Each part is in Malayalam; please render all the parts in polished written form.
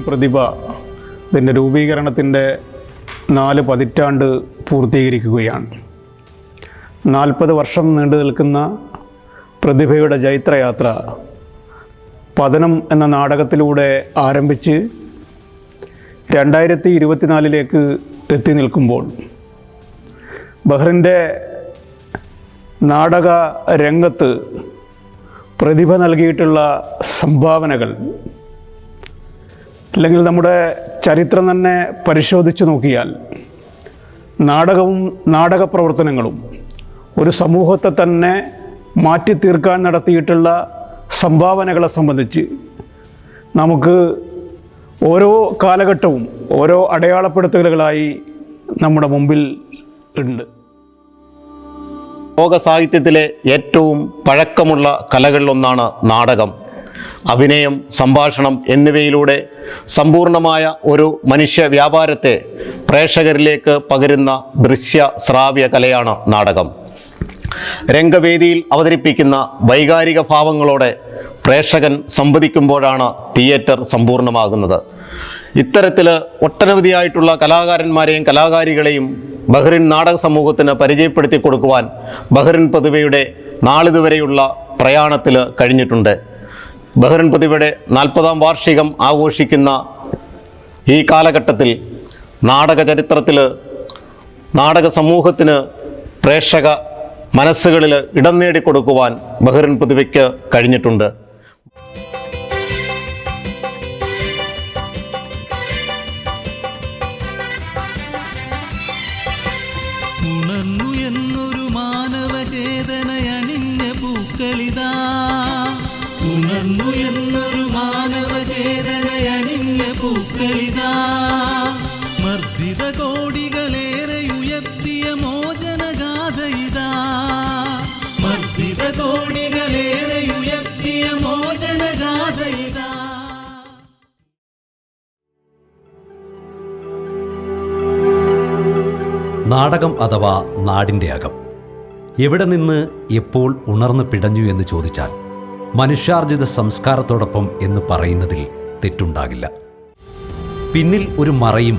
പ്രതിഭ ഇതിൻ്റെ രൂപീകരണത്തിൻ്റെ 4 പതിറ്റാണ്ട് പൂർത്തീകരിക്കുകയാണ്. 40 വർഷം നീണ്ടു നിൽക്കുന്ന പ്രതിഭയുടെ ജൈത്രയാത്ര പതനം എന്ന നാടകത്തിലൂടെ ആരംഭിച്ച് 2024 എത്തി നിൽക്കുമ്പോൾ ബഹ്റിൻ്റെ നാടക രംഗത്ത് പ്രതിഭ നൽകിയിട്ടുള്ള സംഭാവനകൾ, അല്ലെങ്കിൽ നമ്മുടെ ചരിത്രം തന്നെ പരിശോധിച്ചു നോക്കിയാൽ നാടകവും നാടക പ്രവർത്തനങ്ങളും ഒരു സമൂഹത്തെ തന്നെ മാറ്റി തീർക്കാൻ നടത്തിയിട്ടുള്ള സംഭാവനകളെ സംബന്ധിച്ച് നമുക്ക് ഓരോ കാലഘട്ടവും ഓരോ അടയാളപ്പെടുത്തലുകളായി നമ്മുടെ മുമ്പിൽ ഉണ്ട്. ലോക സാഹിത്യത്തിലെ ഏറ്റവും പഴക്കമുള്ള കലകളിലൊന്നാണ് നാടകം. അഭിനയം, സംഭാഷണം എന്നിവയിലൂടെ സമ്പൂർണമായ ഒരു മനുഷ്യ വ്യാപാരത്തെ പ്രേക്ഷകരിലേക്ക് പകരുന്ന ദൃശ്യ ശ്രാവ്യ കലയാണ് നാടകം. രംഗവേദിയിൽ അവതരിപ്പിക്കുന്ന വൈകാരിക ഭാവങ്ങളോടെ പ്രേക്ഷകൻ സംവദിക്കുമ്പോഴാണ് തിയേറ്റർ സമ്പൂർണ്ണമാകുന്നത്. ഇത്തരത്തിൽ ഒട്ടനവധിയായിട്ടുള്ള കലാകാരന്മാരെയും കലാകാരികളെയും ബഹ്റിൻ നാടക സമൂഹത്തിന് പരിചയപ്പെടുത്തി കൊടുക്കുവാൻ ബഹ്റിൻ പ്രതിഭയുടെ നാളിതുവരെയുള്ള പ്രയാണത്തിൽ കഴിഞ്ഞിട്ടുണ്ട്. ബഹ്റിൻ പ്രതിഭയുടെ 40ാം വാർഷികം ആഘോഷിക്കുന്ന ഈ കാലഘട്ടത്തിൽ നാടക ചരിത്രത്തിൽ നാടക സമൂഹത്തിന് പ്രേക്ഷക മനസ്സുകളിൽ ഇടം നേടിക്കൊടുക്കുവാൻ ബഹ്റിൻ പ്രതിഭയ്ക്ക് കഴിഞ്ഞിട്ടുണ്ട്. ഉണർന്നു എന്നൊരു മാനവചേതനയണിഞ്ഞ പൂക്കളിതാ, ഉണർന്നു എന്നൊരു മാനവചേതനയണിഞ്ഞ പൂക്കളിതാ, മർദ്ദിത കോടികളേറെ ഉയർത്തിയ മോചനഗാഥയിതാ, മർദ്ദിത കോടികളേറെ ഉയർത്തിയ മോചനഗാഥയിതാ. നാടകം അഥവാ നാടിൻ്റെ അകം എവിടെ നിന്ന് എപ്പോൾ ഉണർന്നു പിടഞ്ഞു എന്ന് ചോദിച്ചാൽ മനുഷ്യാർജിത സംസ്കാരത്തോടൊപ്പം എന്ന് പറയുന്നതിൽ തെറ്റുണ്ടാകില്ല. പിന്നിൽ ഒരു മറയും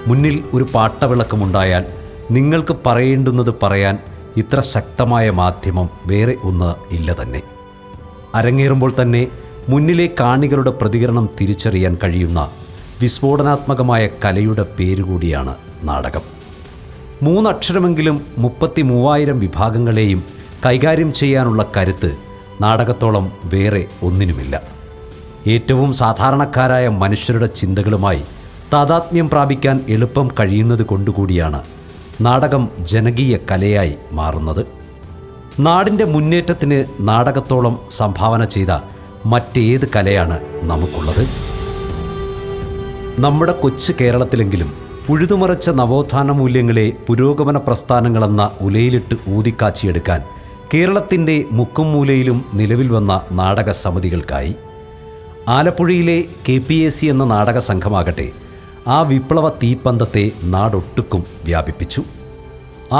മുന്നിൽ ഒരു പാട്ടവിളക്കമുണ്ടായാൽ നിങ്ങൾക്ക് പറയേണ്ടുന്നത് പറയാൻ ഇത്ര ശക്തമായ മാധ്യമം വേറെ ഒന്ന് ഇല്ല തന്നെ. അരങ്ങേറുമ്പോൾ തന്നെ മുന്നിലെ കാണികളുടെ പ്രതികരണം തിരിച്ചറിയാൻ കഴിയുന്ന വിസ്ഫോടനാത്മകമായ കലയുടെ പേരുകൂടിയാണ് നാടകം. 3 അക്ഷരമെങ്കിലും 33,000 വിഭാഗങ്ങളെയും കൈകാര്യം ചെയ്യാനുള്ള കരുത്ത് നാടകത്തോളം വേറെ ഒന്നിനുമില്ല. ഏറ്റവും സാധാരണക്കാരായ മനുഷ്യരുടെ ചിന്തകളുമായി താദാത്മ്യം പ്രാപിക്കാൻ എളുപ്പം കഴിയുന്നത് കൊണ്ടുകൂടിയാണ് നാടകം ജനകീയ കലയായി മാറുന്നത്. നാടിൻ്റെ മുന്നേറ്റത്തിന് നാടകത്തോളം സംഭാവന ചെയ്ത മറ്റേത് കലയാണ് നമുക്കുള്ളത്? നമ്മുടെ കൊച്ചു കേരളത്തിലെങ്കിലും ഉഴുതുമറിച്ച നവോത്ഥാന മൂല്യങ്ങളെ പുരോഗമന പ്രസ്ഥാനങ്ങളെന്ന ഉലയിലിട്ട് ഊതിക്കാച്ചിയെടുക്കാൻ കേരളത്തിൻ്റെ മുക്കും മൂലയിലും നിലവിൽ വന്ന നാടക സമിതികൾക്കായി. ആലപ്പുഴയിലെ KPAC എന്ന നാടക സംഘമാകട്ടെ ആ വിപ്ലവ തീപ്പന്തത്തെ നാടൊട്ടുക്കും വ്യാപിപ്പിച്ചു.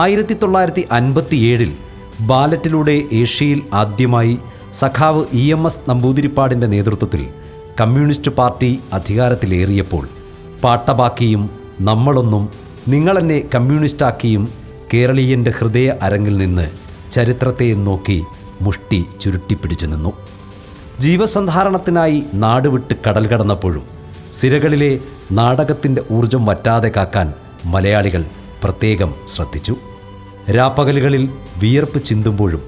1957 ബാലറ്റിലൂടെ ഏഷ്യയിൽ ആദ്യമായി സഖാവ് EMS നമ്പൂതിരിപ്പാടിൻ്റെ നേതൃത്വത്തിൽ കമ്മ്യൂണിസ്റ്റ് പാർട്ടി അധികാരത്തിലേറിയപ്പോൾ പാട്ടബാക്കിയും നമ്മളൊന്നും നിങ്ങളെന്നെ കമ്മ്യൂണിസ്റ്റാക്കിയും കേരളീയൻ്റെ ഹൃദയ അരങ്ങിൽ നിന്ന് ചരിത്രത്തെ നോക്കി മുഷ്ടി ചുരുട്ടിപ്പിടിച്ചു നിന്നു. ജീവസന്ധാരണത്തിനായി നാടുവിട്ട് കടൽ കടന്നപ്പോഴും സിരകളിലെ നാടകത്തിൻ്റെ ഊർജം വറ്റാതെ കാക്കാൻ മലയാളികൾ പ്രത്യേകം ശ്രദ്ധിച്ചു. രാപ്പകലുകളിൽ വിയർപ്പ് ചിന്തുമ്പോഴും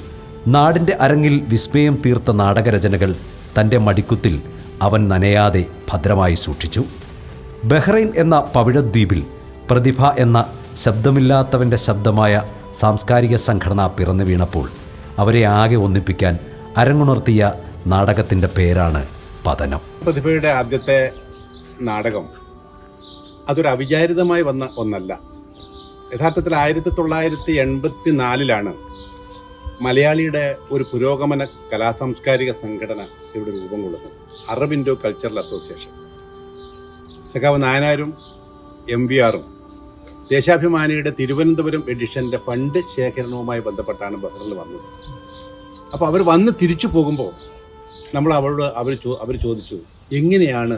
നാടിൻ്റെ അരങ്ങിൽ വിസ്മയം തീർത്ത നാടകരചനകൾ തൻ്റെ മടിക്കുത്തിൽ അവൻ നനയാതെ ഭദ്രമായി സൂക്ഷിച്ചു. ബഹ്റൈൻ എന്ന പവിഴദ്വീപിൽ പ്രതിഭ എന്ന ശബ്ദമില്ലാത്തവൻ്റെ ശബ്ദമായ സാംസ്കാരിക സംഘടന പിറന്നു വീണപ്പോൾ അവരെ ആകെ ഒന്നിപ്പിക്കാൻ അരങ്ങുണർത്തിയ നാടകത്തിൻ്റെ പേരാണ് പതനം. പ്രതിഭയുടെ ആദ്യത്തെ നാടകം അതൊരു അവിചാരിതമായി വന്ന ഒന്നല്ല. യഥാർത്ഥത്തിൽ 1984 മലയാളിയുടെ ഒരു പുരോഗമന കലാസാംസ്കാരിക സംഘടന ഇവിടെ രൂപം കൊള്ളുന്നത്. Arab Indo cultural association. സഖാവ് നായനാരും MVRും ദേശാഭിമാനിയുടെ തിരുവനന്തപുരം എഡിഷൻ്റെ ഫണ്ട് ശേഖരണവുമായി ബന്ധപ്പെട്ടാണ് ബഹ്റിനിൽ വന്നത്. അപ്പോൾ അവർ വന്ന് തിരിച്ചു പോകുമ്പോൾ നമ്മൾ അവർ ചോദിച്ചു, എങ്ങനെയാണ്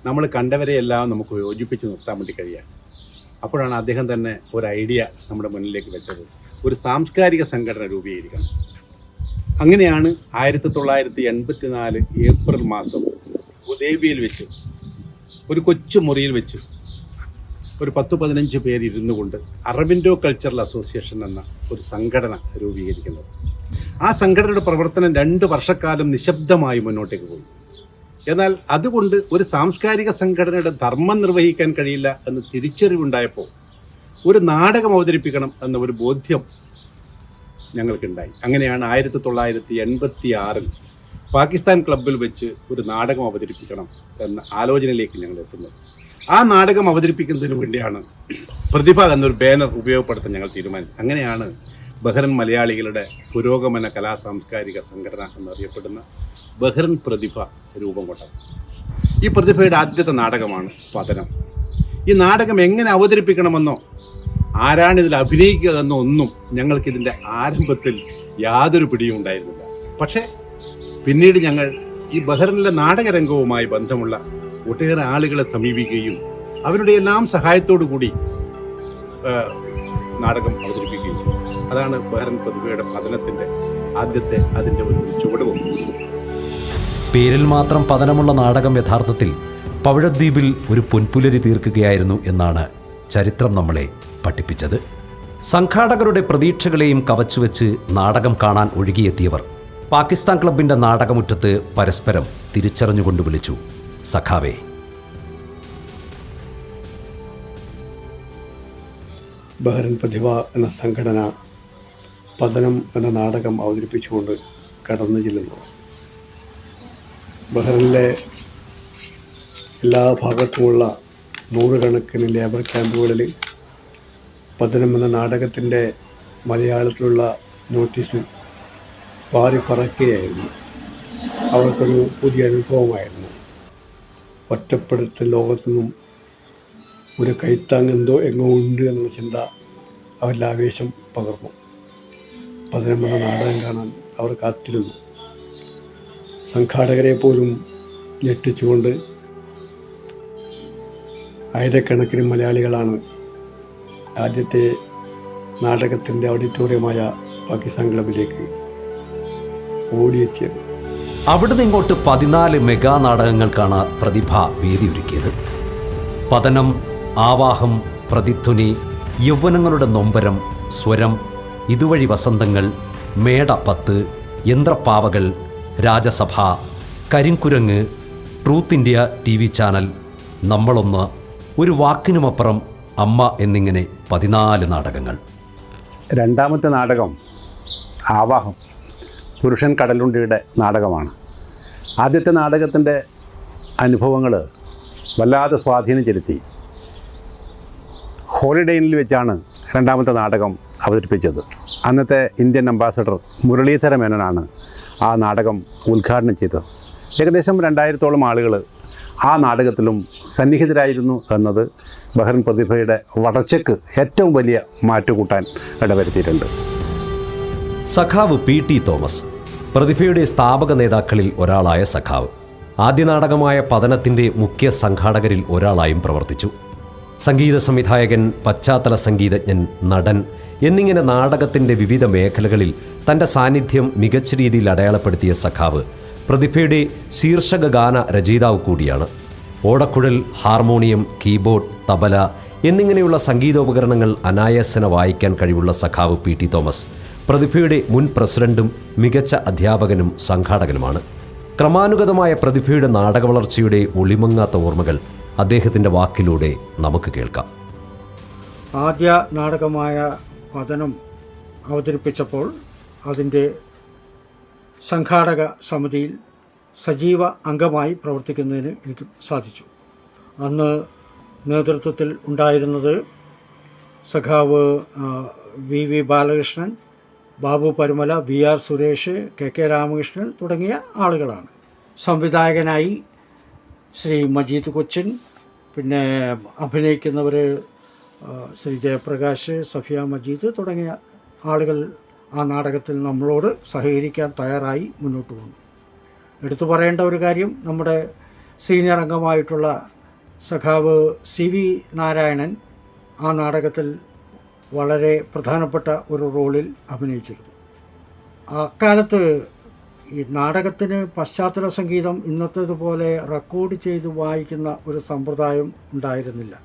നമ്മൾ കണ്ടവരെയെല്ലാം നമുക്ക് യോജിപ്പിച്ച് നിർത്താൻ വേണ്ടി കഴിയുക. അപ്പോഴാണ് അദ്ദേഹം തന്നെ ഒരു ഐഡിയ നമ്മുടെ മുന്നിലേക്ക് വെച്ചത്, ഒരു സാംസ്കാരിക സംഘടന രൂപീകരിക്കണം. അങ്ങനെയാണ് 1984 ഏപ്രിൽ മാസം ഉദയവിയിൽ വെച്ച് ഒരു കൊച്ചു മുറിയിൽ വെച്ച് ഒരു 10-15 പേര് ഇരുന്നു കൊണ്ട് അറബിൻഡോ കൾച്ചറൽ അസോസിയേഷൻ എന്ന ഒരു സംഘടന രൂപീകരിക്കുന്നത്. ആ സംഘടനയുടെ പ്രവർത്തനം 2 വർഷക്കാലം നിശബ്ദമായി മുന്നോട്ടേക്ക് പോയി. എന്നാൽ അതുകൊണ്ട് ഒരു സാംസ്കാരിക സംഘടനയുടെ ധർമ്മം നിർവഹിക്കാൻ കഴിയില്ല എന്ന് തിരിച്ചറിവുണ്ടായപ്പോൾ ഒരു നാടകം അവതരിപ്പിക്കണം എന്ന ഒരു ബോധ്യം ഞങ്ങൾക്കുണ്ടായി. അങ്ങനെയാണ് 1986 പാകിസ്ഥാൻ ക്ലബ്ബിൽ വെച്ച് ഒരു നാടകം അവതരിപ്പിക്കണം എന്ന ആലോചനയിലേക്ക് ഞങ്ങൾ എത്തുന്നത്. ആ നാടകം അവതരിപ്പിക്കുന്നതിന് വേണ്ടിയാണ് പ്രതിഭ എന്നൊരു ബാനർ ഉപയോഗപ്പെടുത്താൻ ഞങ്ങൾ തീരുമാനിച്ചത്. അങ്ങനെയാണ് ബഹ്റൈൻ മലയാളികളുടെ പുരോഗമന കലാ സാംസ്കാരിക സംഘടന എന്നറിയപ്പെടുന്ന ബഹ്റൈൻ പ്രതിഭ രൂപം കൊണ്ടത്. ഈ പ്രതിഭയുടെ ആദ്യത്തെ നാടകമാണ് പതനം. ഈ നാടകം എങ്ങനെ അവതരിപ്പിക്കണമെന്നോ ആരാണിതിൽ അഭിനയിക്കുക എന്നോ ഒന്നും ഞങ്ങൾക്കിതിൻ്റെ ആരംഭത്തിൽ യാതൊരു പിടിയും ഉണ്ടായിരുന്നില്ല. പക്ഷേ പിന്നീട് ഞങ്ങൾ ഈ ബഹ്റൈനിലെ നാടകരംഗവുമായി ബന്ധമുള്ള ഒട്ടേറെ ആളുകളെ സമീപിക്കുകയും അവരുടെ എല്ലാം സഹായത്തോടു കൂടി നാടകം അവതരിപ്പിക്കുകയും. അതാണ് ബഹ്റൈൻ പ്രതിഭയുടെ പതനത്തിൻ്റെ ആദ്യത്തെ അതിൻ്റെ ഒരു ചുവടുവെപ്പ്. പേരിൽ മാത്രം പതനമുള്ള നാടകം യഥാർത്ഥത്തിൽ പവിഴദ്വീപിൽ ഒരു പൊൻപുലരി തീർക്കുകയായിരുന്നു എന്നാണ് ചരിത്രം നമ്മളെ പഠിപ്പിച്ചത്. സംഘാടകരുടെ പ്രതീക്ഷകളെയും കവച്ചുവെച്ച് നാടകം കാണാൻ ഒഴുകിയെത്തിയവർ പാകിസ്ഥാൻ ക്ലബിൻ്റെ നാടകമുറ്റത്ത് പരസ്പരം തിരിച്ചറിഞ്ഞുകൊണ്ട് വിളിച്ചു, സഖാവേ. ബഹ്റൈൻ പ്രതിഭ എന്ന സംഘടന പതനം എന്ന നാടകം അവതരിപ്പിച്ചുകൊണ്ട് കടന്നു ചെല്ലുന്നത് ബഹ്റൈനിലെ എല്ലാ ഭാഗത്തുമുള്ള നൂറുകണക്കിന് ലേബർ ക്യാമ്പുകളിൽ പതനം എന്ന നാടകത്തിൻ്റെ മലയാളത്തിലുള്ള നോട്ടീസ് പാറി പറക്കുകയായിരുന്നു. അവർക്കൊരു പുതിയ അനുഭവമായിരുന്നു. ഒറ്റപ്പെടുത്തൽ ലോകത്തുനിന്നും ഒരു കൈത്താങ്ങെന്തോ എങ്ങോ ഉണ്ട് എന്ന ചിന്ത അവരിൽ ആവേശം പകർന്നു. പതനം എന്ന നാടകം കാണാൻ അവർ കാത്തിരുന്നു. സംഘാടകരെ പോലും ഞെട്ടിച്ചുകൊണ്ട് ആയിരക്കണക്കിന് മലയാളികളാണ് ആദ്യത്തെ നാടകത്തിൻ്റെ ഓഡിറ്റോറിയമായ പാകിസ്ഥാൻ ക്ലബിലേക്ക് ഓടിയെത്തിയത്. അവിടുന്ന് ഇങ്ങോട്ട് 14 മെഗാ നാടകങ്ങൾക്കാണ് പ്രതിഭ വേദിയൊരുക്കിയത്. പതനം, ആവാഹം, പ്രതിധ്വനി, യൗവനങ്ങളുടെ നൊമ്പരം, സ്വരം, ഇതുവഴി വസന്തങ്ങൾ, മേട 10, യന്ത്രപ്പാവകൾ, രാജസഭ, കരിങ്കുരങ്ങ്, ട്രൂത്ത് ഇന്ത്യ TV ചാനൽ, നമ്മളൊന്ന്, ഒരു വാക്കിനുമപ്പുറം, അമ്മ എന്നിങ്ങനെ 14 നാടകങ്ങൾ. രണ്ടാമത്തെ നാടകം ആവാഹം, പുരുഷൻ കടലുണ്ടിയുടെ നാടകമാണ്. ആദ്യത്തെ നാടകത്തിൻ്റെ അനുഭവങ്ങൾ വല്ലാതെ സ്വാധീനം ചെലുത്തി. ഹോളിഡേ ഇന്നിൽ വെച്ചാണ് രണ്ടാമത്തെ നാടകം അവതരിപ്പിച്ചത്. അന്നത്തെ ഇന്ത്യൻ അംബാസഡർ മുരളീധര മേനോനാണ് ആ നാടകം ഉദ്ഘാടനം ചെയ്തത്. ഏകദേശം 2000-ഓളം ആളുകൾ ആ നാടകത്തിലും സന്നിഹിതരായിരുന്നു എന്നത് ബഹ്റൈൻ പ്രതിഭയുടെ വളർച്ചയ്ക്ക് ഏറ്റവും വലിയ മാറ്റുകൂട്ടാൻ ഇടവരുത്തിയിട്ടുണ്ട്. സഖാവ് P.T. തോമസ്, പ്രതിഭയുടെ സ്ഥാപക നേതാക്കളിൽ ഒരാളായ സഖാവ്, ആദ്യ നാടകമായ പതനത്തിൻ്റെ മുഖ്യ സംഘാടകരിൽ ഒരാളായും പ്രവർത്തിച്ചു. സംഗീത സംവിധായകൻ, പശ്ചാത്തല സംഗീതജ്ഞൻ, നടൻ എന്നിങ്ങനെ നാടകത്തിൻ്റെ വിവിധ മേഖലകളിൽ തൻ്റെ സാന്നിധ്യം മികച്ച രീതിയിൽ അടയാളപ്പെടുത്തിയ സഖാവ് പ്രതിഭയുടെ ശീർഷക ഗാന രചയിതാവ് കൂടിയാണ്. ഓടക്കുഴൽ, ഹാർമോണിയം, കീബോർഡ്, തബല എന്നിങ്ങനെയുള്ള സംഗീതോപകരണങ്ങൾ അനായാസന വായിക്കാൻ കഴിവുള്ള സഖാവ് P.T. തോമസ് പ്രതിഭയുടെ മുൻ പ്രസിഡന്റും മികച്ച അധ്യാപകനും സംഘാടകനുമാണ്. ക്രമാനുഗതമായ പ്രതിഭയുടെ നാടക വളർച്ചയുടെ ഒളിമങ്ങാത്ത ഓർമ്മകൾ അദ്ദേഹത്തിൻ്റെ വാക്കിലൂടെ നമുക്ക് കേൾക്കാം. ആദ്യ നാടകമായ പതനം അവതരിപ്പിച്ചപ്പോൾ അതിൻ്റെ സംഘാടക സമിതിയിൽ സജീവ അംഗമായി പ്രവർത്തിക്കുന്നതിന് എനിക്ക് സാധിച്ചു. അന്ന് നേതൃത്വത്തിൽ ഉണ്ടായിരുന്നത് സഖാവ് V.V. Balakrishnan, Babu Parumala, V.R. Suresh, K.K. Ramakrishnan തുടങ്ങിയ ആളുകളാണ്. സംവിധായകനായി ശ്രീ മജീദ് കൊച്ചിൻ, പിന്നെ അഭിനയിക്കുന്നവർ ശ്രീ ജയപ്രകാശ്, സഫിയ മജീദ് തുടങ്ങിയ ആളുകൾ ആ നാടകത്തിൽ നമ്മളോട് സഹകരിക്കാൻ തയ്യാറായി മുന്നോട്ട് പോകുന്നു. എടുത്തു പറയേണ്ട ഒരു കാര്യം, നമ്മുടെ സീനിയർ അംഗമായിട്ടുള്ള സഖാവ് CV നാരായണൻ ആ നാടകത്തിൽ വളരെ പ്രധാനപ്പെട്ട ഒരു റോളിൽ അഭിനയിച്ചിരുന്നു. അക്കാലത്ത് ഈ നാടകത്തിന് പശ്ചാത്തല സംഗീതം ഇന്നത്തേതുപോലെ റെക്കോർഡ് ചെയ്ത് വായിക്കുന്ന ഒരു സമ്പ്രദായം ഉണ്ടായിരുന്നില്ല.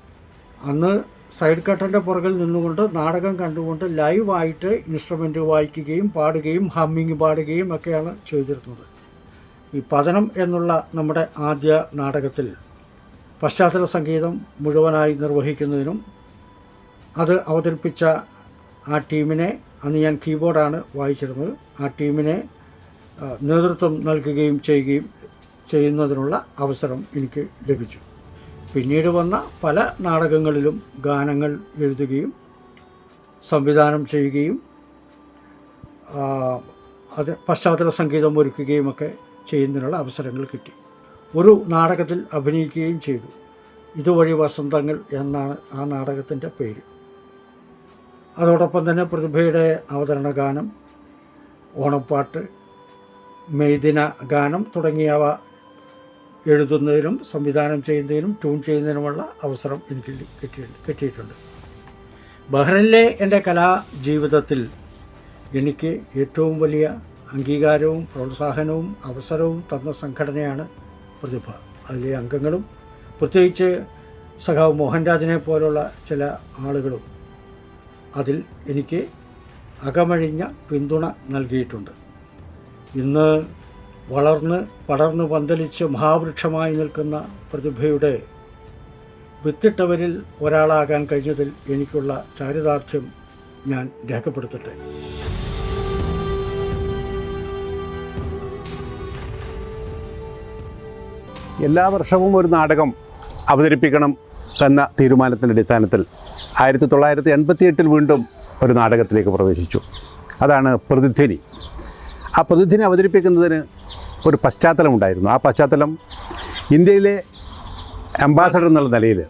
അന്ന് സൈഡ് കട്ടൻ്റെ പുറകിൽ നിന്നുകൊണ്ട് നാടകം കണ്ടുകൊണ്ട് ലൈവായിട്ട് ഇൻസ്ട്രുമെൻ്റ് വായിക്കുകയും പാടുകയും ഹമ്മിങ് പാടുകയും ഒക്കെയാണ് ചെയ്തിരുന്നത്. ഈ പതനം എന്നുള്ള നമ്മുടെ ആദ്യ നാടകത്തിൽ പശ്ചാത്തല സംഗീതം മുഴുവനായി നിർവഹിക്കുന്നതിനും അത് അവതരിപ്പിച്ച ആ ടീമിനെ, അന്ന് ഞാൻ കീബോർഡാണ് വായിച്ചിരുന്നത്, ആ ടീമിനെ നേതൃത്വം നൽകുകയും ചെയ്യുന്നതിനുള്ള അവസരം എനിക്ക് ലഭിച്ചു. പിന്നീട് വന്ന പല നാടകങ്ങളിലും ഗാനങ്ങൾ എഴുതുകയും സംവിധാനം ചെയ്യുകയും അത് പശ്ചാത്തല സംഗീതം ഒരുക്കുകയും ഒക്കെ ചെയ്യുന്നതിനുള്ള അവസരങ്ങൾ കിട്ടി. ഒരു നാടകത്തിൽ അഭിനയിക്കുകയും ചെയ്തു. ഇതുവഴി വസന്തങ്ങൾ എന്നാണ് ആ നാടകത്തിൻ്റെ പേര്. അതോടൊപ്പം തന്നെ പ്രതിഭയുടെ അവതരണ ഗാനം, ഓണപ്പാട്ട്, മെയ്ദിന ഗാനം തുടങ്ങിയവ എഴുതുന്നതിനും സംവിധാനം ചെയ്യുന്നതിനും ട്യൂൺ ചെയ്യുന്നതിനുമുള്ള അവസരം എനിക്ക് കിട്ടിയിട്ടുണ്ട്. ബഹ്റൈനിലെ എൻ്റെ കലാജീവിതത്തിൽ എനിക്ക് ഏറ്റവും വലിയ അംഗീകാരവും പ്രോത്സാഹനവും അവസരവും തന്ന സംഘടനയാണ് പ്രതിഭ. അതിലെ അംഗങ്ങളും പ്രത്യേകിച്ച് സഖാവ് മോഹൻരാജിനെ പോലുള്ള ചില ആളുകളും അതിൽ എനിക്ക് അകമഴിഞ്ഞ പിന്തുണ നൽകിയിട്ടുണ്ട്. ഇന്ന് വളർന്ന് പടർന്ന് പന്തലിച്ച് മഹാവൃക്ഷമായി നിൽക്കുന്ന പ്രതിഭയുടെ വിത്തിട്ടവരിൽ ഒരാളാകാൻ കഴിഞ്ഞതിൽ എനിക്കുള്ള ചാരിതാർത്ഥ്യം ഞാൻ രേഖപ്പെടുത്തട്ടെ. എല്ലാ വർഷവും ഒരു നാടകം അവതരിപ്പിക്കണം എന്ന തീരുമാനത്തിൻ്റെ അടിസ്ഥാനത്തിൽ 1988 വീണ്ടും ഒരു നാടകത്തിലേക്ക് പ്രവേശിച്ചു. അതാണ് പ്രതിധ്വനി. ആ പ്രതിധ്വനി അവതരിപ്പിക്കുന്നതിന് ഒരു പശ്ചാത്തലമുണ്ടായിരുന്നു. ആ പശ്ചാത്തലം ഇന്ത്യയിലെ അംബാസഡർ എന്നുള്ള നിലയിൽ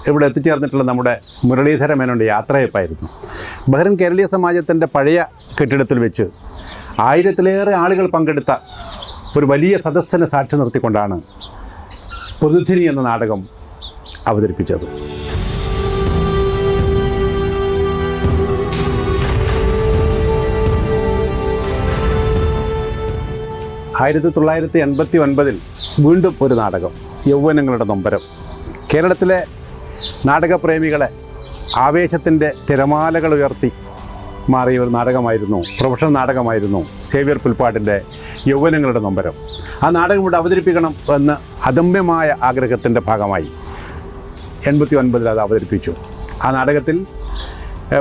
ഇവിടെ എത്തിച്ചേർന്നിട്ടുള്ള നമ്മുടെ മുരളീധര മേനോൻ്റെ യാത്രയപ്പായിരുന്നു. ബഹ്റൈൻ കേരളീയ സമാജത്തിൻ്റെ പഴയ കെട്ടിടത്തിൽ വെച്ച് 1000-ലേറെ ആളുകൾ പങ്കെടുത്ത ഒരു വലിയ സദസ്സിനെ സാക്ഷി നിർത്തിക്കൊണ്ടാണ് പ്രതിധ്വനി എന്ന നാടകം അവതരിപ്പിച്ചത്. 1989 വീണ്ടും ഒരു നാടകം, യൗവനങ്ങളുടെ നൊമ്പരം. കേരളത്തിലെ നാടകപ്രേമികളെ ആവേശത്തിൻ്റെ തിരമാലകൾ ഉയർത്തി മാറിയ ഒരു നാടകമായിരുന്നു, പ്രൊഫഷണൽ നാടകമായിരുന്നു സേവ്യർ പുൽപ്പാട്ടിൻ്റെ യൗവനങ്ങളുടെ നൊമ്പരം. ആ നാടകം ഇവിടെ അവതരിപ്പിക്കണം എന്ന് അദമ്യമായ ആഗ്രഹത്തിൻ്റെ ഭാഗമായി 89 അത് അവതരിപ്പിച്ചു. ആ നാടകത്തിൽ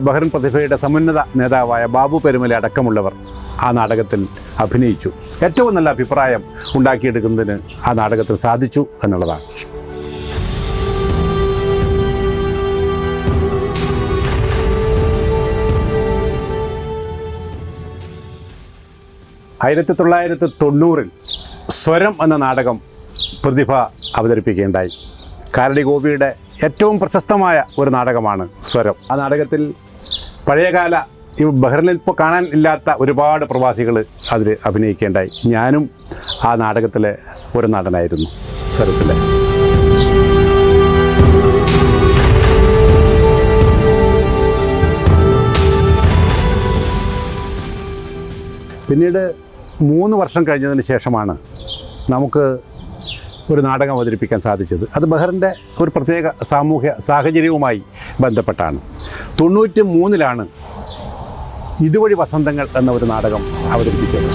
ബഹ്റൈൻ പ്രതിഭയുടെ സമുന്നത നേതാവായ ബാബു പെരുമല അടക്കമുള്ളവർ ആ നാടകത്തിൽ അഭിനയിച്ചു. ഏറ്റവും നല്ല അഭിപ്രായം ഉണ്ടാക്കിയെടുക്കുന്നതിന് ആ നാടകത്തിൽ സാധിച്ചു എന്നുള്ളതാണ്. ആയിരത്തി 1990 സ്വരം എന്ന നാടകം പ്രതിഭ അവതരിപ്പിക്കുകയുണ്ടായി. കാരടി ഗോപിയുടെ ഏറ്റവും പ്രശസ്തമായ ഒരു നാടകമാണ് സ്വരം. ആ നാടകത്തിൽ പഴയകാല ബഹ്റൈനിൽ ഇപ്പോൾ കാണാൻ ഇല്ലാത്ത ഒരുപാട് പ്രവാസികൾ അതിൽ അഭിനയിക്കേണ്ടായി. ഞാനും ആ നാടകത്തിലെ ഒരു നടനായിരുന്നു സ്വരത്തിലെ. പിന്നീട് 3 വർഷം കഴിഞ്ഞതിന് ശേഷമാണ് നമുക്ക് ഒരു നാടകം അവതരിപ്പിക്കാൻ സാധിച്ചത്. അത് ബഹ്റിൻ്റെ ഒരു പ്രത്യേക സാമൂഹ്യ സാഹചര്യവുമായി ബന്ധപ്പെട്ടാണ്. 93-ലാണ് ഇതുവഴി വസന്തങ്ങൾ എന്ന ഒരു നാടകം അവതരിപ്പിച്ചത്.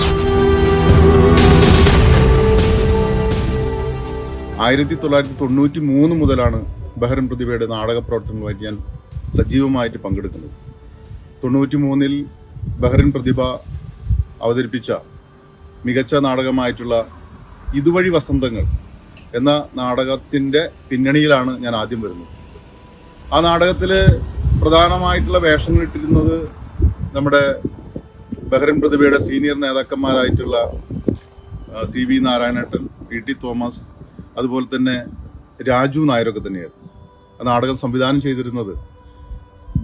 1993 മുതലാണ് ബഹ്റൈൻ പ്രതിഭയുടെ നാടക പ്രവർത്തനങ്ങളുമായിട്ട് ഞാൻ സജീവമായിട്ട് പങ്കെടുക്കുന്നത്. 93-ൽ ബഹ്റൈൻ പ്രതിഭ അവതരിപ്പിച്ച മികച്ച നാടകമായിട്ടുള്ള ഇതുവഴി വസന്തങ്ങൾ എന്ന നാടകത്തിൻ്റെ പിന്നണിയിലാണ് ഞാൻ ആദ്യം വരുന്നത്. ആ നാടകത്തിൽ പ്രധാനമായിട്ടുള്ള വേഷങ്ങൾ ഇട്ടിരുന്നത് നമ്മുടെ ബഹ്റൈൻ പ്രതിഭയുടെ സീനിയർ നേതാക്കന്മാരായിട്ടുള്ള CV നാരായണേട്ടൻ, PT തോമസ്, അതുപോലെ തന്നെ രാജു നായരൊക്കെ തന്നെയായിരുന്നു. ആ നാടകം സംവിധാനം ചെയ്തിരുന്നത്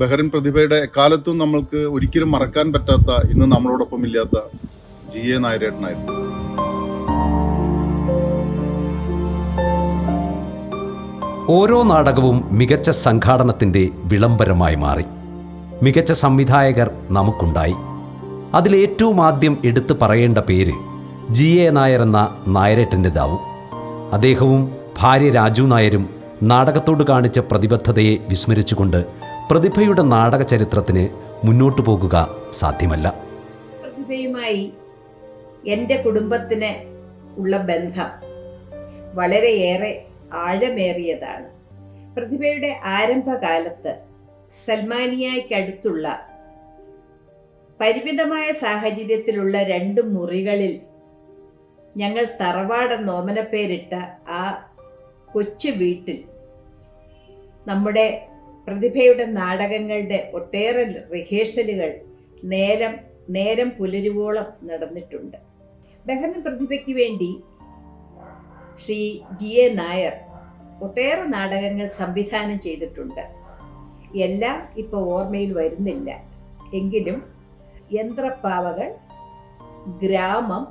ബഹ്റൈൻ പ്രതിഭയുടെ എക്കാലത്തും നമ്മൾക്ക് ഒരിക്കലും മറക്കാൻ പറ്റാത്ത, ഇന്ന് നമ്മളോടൊപ്പം ഇല്ലാത്ത GA നായരേട്ടനായിരുന്നു. ഓരോ നാടകവും മികച്ച സംഘാടനത്തിൻ്റെ വിളംബരമായി മാറി. മികച്ച സംവിധായകർ നമുക്കുണ്ടായി. അതിലേറ്റവും ആദ്യം എടുത്തു പറയേണ്ട പേര് GA നായർ എന്ന നായരേട്ടൻ്റെതാവും. അദ്ദേഹവും ഭാര്യ രാജു നായരും നാടകത്തോട് കാണിച്ച പ്രതിബദ്ധതയെ വിസ്മരിച്ചുകൊണ്ട് പ്രതിഭയുടെ നാടക ചരിത്രത്തിന് മുന്നോട്ടു പോകുക സാധ്യമല്ല. പ്രതിഭയുമായി എൻ്റെ കുടുംബത്തിന് ഉള്ള ബന്ധം വളരെയേറെ ആഴമേറിയതാണ്. പ്രതിഭയുടെ ആരംഭകാലത്ത് സൽമാനിയയ്ക്കടുത്തുള്ള പരിമിതമായ സാഹചര്യത്തിലുള്ള 2 മുറികളിൽ ഞങ്ങൾ തറവാടെന്ന് ഓമനപ്പേരിട്ട ആ കൊച്ചു വീട്ടിൽ നമ്മുടെ പ്രതിഭയുടെ നാടകങ്ങളുടെ ഒട്ടേറെ റിഹേഴ്സലുകൾ നേരം പുലരുവോളം നടന്നിട്ടുണ്ട്. ബഹറിൻ പ്രതിഭയ്ക്ക് വേണ്ടി ശ്രീ GA നായർ ഒട്ടേറെ നാടകങ്ങൾ സംവിധാനം ചെയ്തിട്ടുണ്ട്. എല്ലാം ഇപ്പോൾ ഓർമ്മയിൽ വരുന്നില്ല. എങ്കിലും യന്ത്രപ്പാവകൾ, ഗ്രാമം,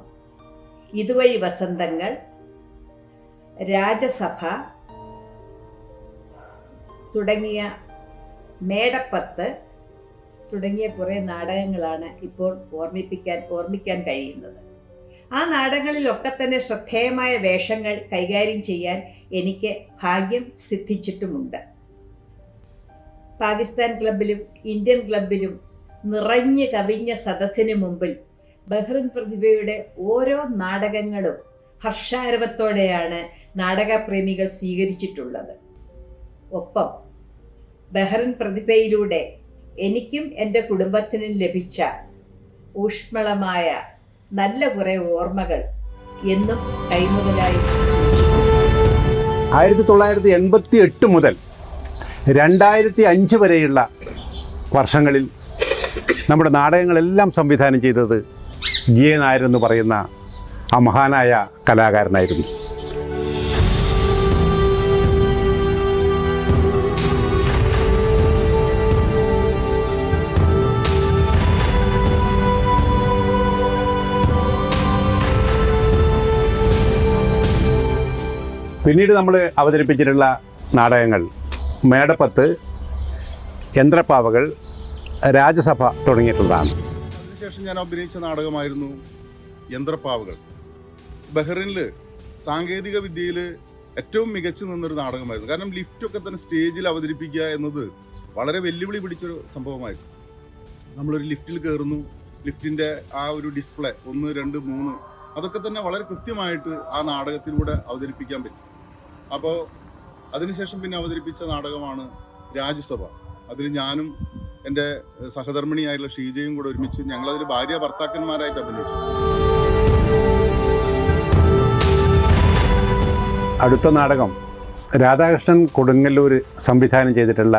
ഇതുവഴി വസന്തങ്ങൾ, രാജസഭ തുടങ്ങിയ മേടപ്പത്ത് തുടങ്ങിയ കുറേ നാടകങ്ങളാണ് ഇപ്പോൾ ഓർമ്മിക്കാൻ കഴിയുന്നത്. ആ നാടകങ്ങളിലൊക്കെ തന്നെ ശ്രദ്ധേയമായ വേഷങ്ങൾ കൈകാര്യം ചെയ്യാൻ എനിക്ക് ഭാഗ്യം സിദ്ധിച്ചിട്ടുമുണ്ട്. പാകിസ്ഥാൻ ക്ലബിലും ഇന്ത്യൻ ക്ലബിലും നിറഞ്ഞു കവിഞ്ഞ സദസ്സിന് മുമ്പിൽ ബഹ്റിൻ പ്രതിഭയുടെ ഓരോ നാടകങ്ങളും ഹർഷാരവത്തോടെയാണ് നാടകപ്രേമികൾ സ്വീകരിച്ചിട്ടുള്ളത്. ഒപ്പം ബഹ്റിൻ പ്രതിഭയിലൂടെ എനിക്കും എൻ്റെ കുടുംബത്തിനും ലഭിച്ച ഊഷ്മളമായ നല്ല കുറേ ഓർമ്മകൾ എന്നും കൈമുതലായി. 1988 മുതൽ 2005 വരെയുള്ള വർഷങ്ങളിൽ നമ്മുടെ നാടകങ്ങളെല്ലാം സംവിധാനം ചെയ്തത് GA നായർ എന്ന് പറയുന്ന ആ മഹാനായ കലാകാരനായിരുന്നു. പിന്നീട് നമ്മൾ അവതരിപ്പിച്ചിട്ടുള്ള നാടകങ്ങൾ മേടപ്പത്ത്, യന്ത്രപ്പാവകൾ, രാജസഭ തുടങ്ങിയിട്ടുള്ളതാണ്. അതിനുശേഷം ഞാൻ അഭിനയിച്ച നാടകമായിരുന്നു യന്ത്രപ്പാവകൾ. ബഹ്റിനിൽ സാങ്കേതിക വിദ്യയിൽ ഏറ്റവും മികച്ചു നിന്നൊരു നാടകമായിരുന്നു. കാരണം ലിഫ്റ്റൊക്കെ തന്നെ സ്റ്റേജിൽ അവതരിപ്പിക്കുക എന്നത് വളരെ വെല്ലുവിളി പിടിച്ചൊരു സംഭവമായിരുന്നു. നമ്മളൊരു ലിഫ്റ്റിൽ കയറുന്നു, ലിഫ്റ്റിൻ്റെ ആ ഒരു ഡിസ്പ്ലേ 1, 2, 3 അതൊക്കെ തന്നെ വളരെ കൃത്യമായിട്ട് ആ നാടകത്തിലൂടെ അവതരിപ്പിക്കാൻ പറ്റും. അപ്പോൾ അതിനുശേഷം പിന്നെ അവതരിപ്പിച്ച നാടകമാണ് രാജ്യസഭ. അതിൽ ഞാനും എൻ്റെ സഹധർമ്മിണിയായിട്ടുള്ള ഷീജയും കൂടെ ഒരുമിച്ച് ഞങ്ങളതിൽ ഭാര്യ ഭർത്താക്കന്മാരായിട്ട് അഭിനയിച്ചു. അടുത്ത നാടകം രാധാകൃഷ്ണൻ കൊടുങ്ങല്ലൂർ സംവിധാനം ചെയ്തിട്ടുള്ള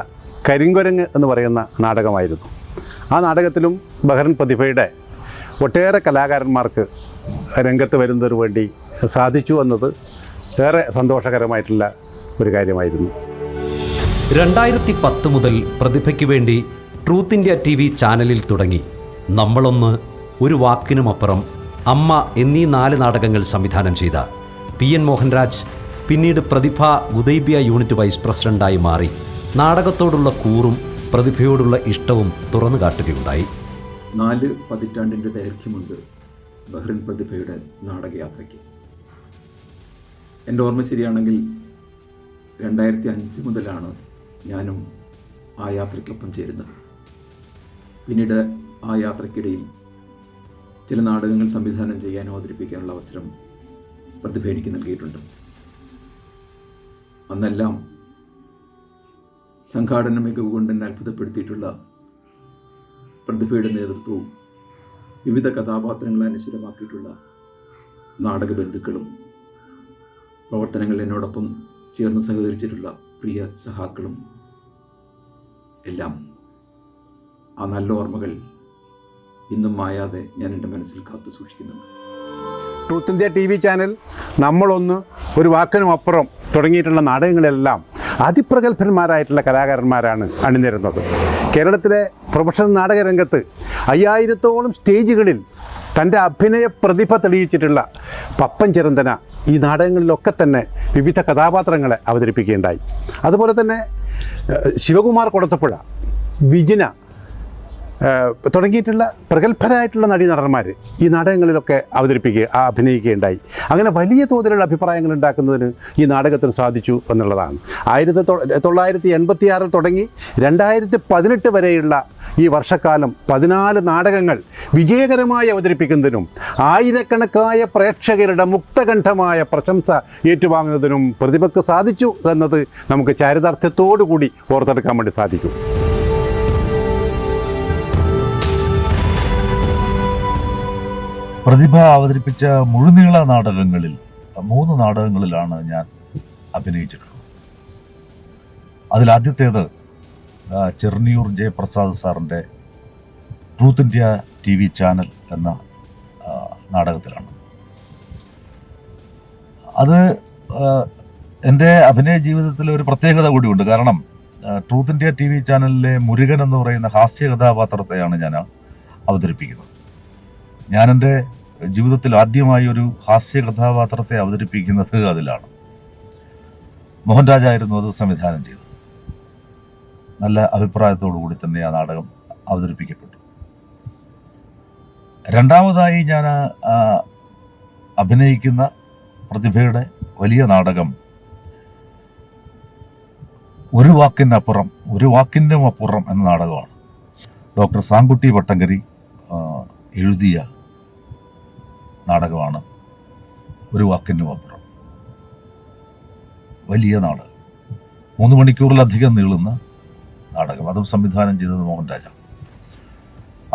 കരിങ്കുരങ്ങ് എന്ന് പറയുന്ന നാടകമായിരുന്നു. ആ നാടകത്തിലും ബഹ്റിൻ പ്രതിഭയുടെ ഒട്ടേറെ കലാകാരന്മാർക്ക് രംഗത്ത് വരുന്നതിന് വേണ്ടി സാധിച്ചു എന്നത് ഏറെ സന്തോഷകരമായിട്ടുള്ള ഒരു കാര്യമായിരുന്നു. 2010 മുതൽ പ്രതിഭയ്ക്ക് വേണ്ടി ട്രൂത്ത് ഇന്ത്യ TV ചാനലിൽ തുടങ്ങി നമ്മളൊന്ന്, ഒരു വാക്കിനുമപ്പുറം, അമ്മ എന്നീ 4 നാടകങ്ങൾ സംവിധാനം ചെയ്ത PN മോഹൻരാജ് പിന്നീട് പ്രതിഭ ഉദയ്ബിയ യൂണിറ്റ് വൈസ് പ്രസിഡന്റായി മാറി നാടകത്തോടുള്ള കൂറും പ്രതിഭയോടുള്ള ഇഷ്ടവും തുറന്നു കാട്ടുകയുണ്ടായി. 4 പതിറ്റാണ്ടിൻ്റെ ദൈർഘ്യമുണ്ട് ബഹ്റിൻ പ്രതിഭയുടെ നാടകയാത്രയ്ക്ക്. എൻ്റെ ഓർമ്മ ശരിയാണെങ്കിൽ 2005 മുതലാണ് ഞാനും ആ യാത്രയ്ക്കൊപ്പം ചേരുന്നത്. പിന്നീട് ആ യാത്രയ്ക്കിടയിൽ ചില നാടകങ്ങൾ സംവിധാനം ചെയ്യാനും അവതരിപ്പിക്കാനുള്ള അവസരം പ്രതിഭ എനിക്ക് നൽകിയിട്ടുണ്ട്. അന്നെല്ലാം സംഘാടന മികവ് കൊണ്ട് എന്നെ അത്ഭുതപ്പെടുത്തിയിട്ടുള്ള പ്രതിഭയുടെ നേതൃത്വവും വിവിധ കഥാപാത്രങ്ങളെ അനുസരമാക്കിയിട്ടുള്ള നാടക ബന്ധുക്കളും പ്രവർത്തനങ്ങളിൽ എന്നോടൊപ്പം ചേർന്ന് സഹകരിച്ചിട്ടുള്ള പ്രിയ സഹാക്കളും എല്ലാം ആ നല്ല ഓർമ്മകൾ ഇന്നും മായാതെ ഞാൻ എൻ്റെ മനസ്സിൽ കാത്തു സൂക്ഷിക്കുന്നുണ്ട്. ട്രൂത്ത് ഇന്ത്യ TV ചാനൽ നമ്മളൊന്ന്, ഒരു വാക്കിനുമപ്പുറം തുടങ്ങിയിട്ടുള്ള നാടകങ്ങളെല്ലാം അതിപ്രഗത്ഭന്മാരായിട്ടുള്ള കലാകാരന്മാരാണ് അണിനിരുന്നത്. കേരളത്തിലെ പ്രൊഫഷണൽ നാടക രംഗത്ത് 5000-ഓളം സ്റ്റേജുകളിൽ തൻ്റെ അഭിനയ പ്രതിഭ തെളിയിച്ചിട്ടുള്ള പപ്പൻ ചിരന്തന ഈ നാടകങ്ങളിലൊക്കെ തന്നെ വിവിധ കഥാപാത്രങ്ങളെ അവതരിപ്പിക്കുകയുണ്ടായി. അതുപോലെ തന്നെ ശിവകുമാർ കൊടത്തപ്പുഴ, വിജിന തുടങ്ങിയിട്ടുള്ള പ്രഗത്ഭരായിട്ടുള്ള നടീനടന്മാർ ഈ നാടകങ്ങളിലൊക്കെ അഭിനയിക്കുകയുണ്ടായി. അങ്ങനെ വലിയ തോതിലുള്ള അഭിപ്രായങ്ങൾ ഉണ്ടാക്കുന്നതിന് ഈ നാടകത്തിന് സാധിച്ചു എന്നുള്ളതാണ്. 1986 തുടങ്ങി 2018 വരെയുള്ള ഈ വർഷക്കാലം 14 നാടകങ്ങൾ വിജയകരമായി അവതരിപ്പിക്കുന്നതിനും ആയിരക്കണക്കായ പ്രേക്ഷകരുടെ മുക്തകണ്ഠമായ പ്രശംസ ഏറ്റുവാങ്ങുന്നതിനും പ്രതിഭയ്ക്ക് സാധിച്ചു എന്നത് നമുക്ക് ചാരിതാർത്ഥ്യത്തോടു കൂടി ഓർത്തെടുക്കാൻ വേണ്ടി സാധിക്കും. പ്രതിഭ അവതരിപ്പിച്ച മുഴുനീള നാടകങ്ങളിൽ 3 നാടകങ്ങളിലാണ് ഞാൻ അഭിനയിച്ചിട്ടുള്ളത്. അതിലാദ്യത്തേത് ചെറുന്നിയൂർ ജയപ്രസാദ് സാറിൻ്റെ ട്രൂത്ത് ഇന്ത്യ TV ചാനൽ എന്ന നാടകത്തിലാണ്. അത് എൻ്റെ അഭിനയ ജീവിതത്തിൽ ഒരു പ്രത്യേകത കൂടിയുണ്ട്. കാരണം ട്രൂത്ത് ഇന്ത്യ TV ചാനലിലെ മുരുകൻ എന്ന് പറയുന്ന ഹാസ്യ കഥാപാത്രത്തെയാണ് ഞാൻ അവതരിപ്പിക്കുന്നത്. ഞാൻ എൻ്റെ ജീവിതത്തിൽ ആദ്യമായി ഒരു ഹാസ്യ കഥാപാത്രത്തെ അവതരിപ്പിക്കുന്നത് അതിലാണ്. മോഹൻരാജായിരുന്നു അത് സംവിധാനം ചെയ്തത്. നല്ല അഭിപ്രായത്തോടു കൂടി തന്നെ ആ നാടകം അവതരിപ്പിക്കപ്പെട്ടു. രണ്ടാമതായി ഞാൻ അഭിനയിക്കുന്ന പ്രതിഭയുടെ വലിയ നാടകം ഒരു വാക്കിനും അപ്പുറം എന്ന നാടകമാണ്. ഡോക്ടർ സാങ്കുട്ടി പട്ടങ്കരി എഴുതിയ നാടകമാണ് ഒരു വാക്കിനും അപ്പുറം. വലിയ നാടകം, 3 മണിക്കൂറിലധികം നീളുന്ന നാടകം. അതും സംവിധാനം ചെയ്തത് മോഹൻരാജ.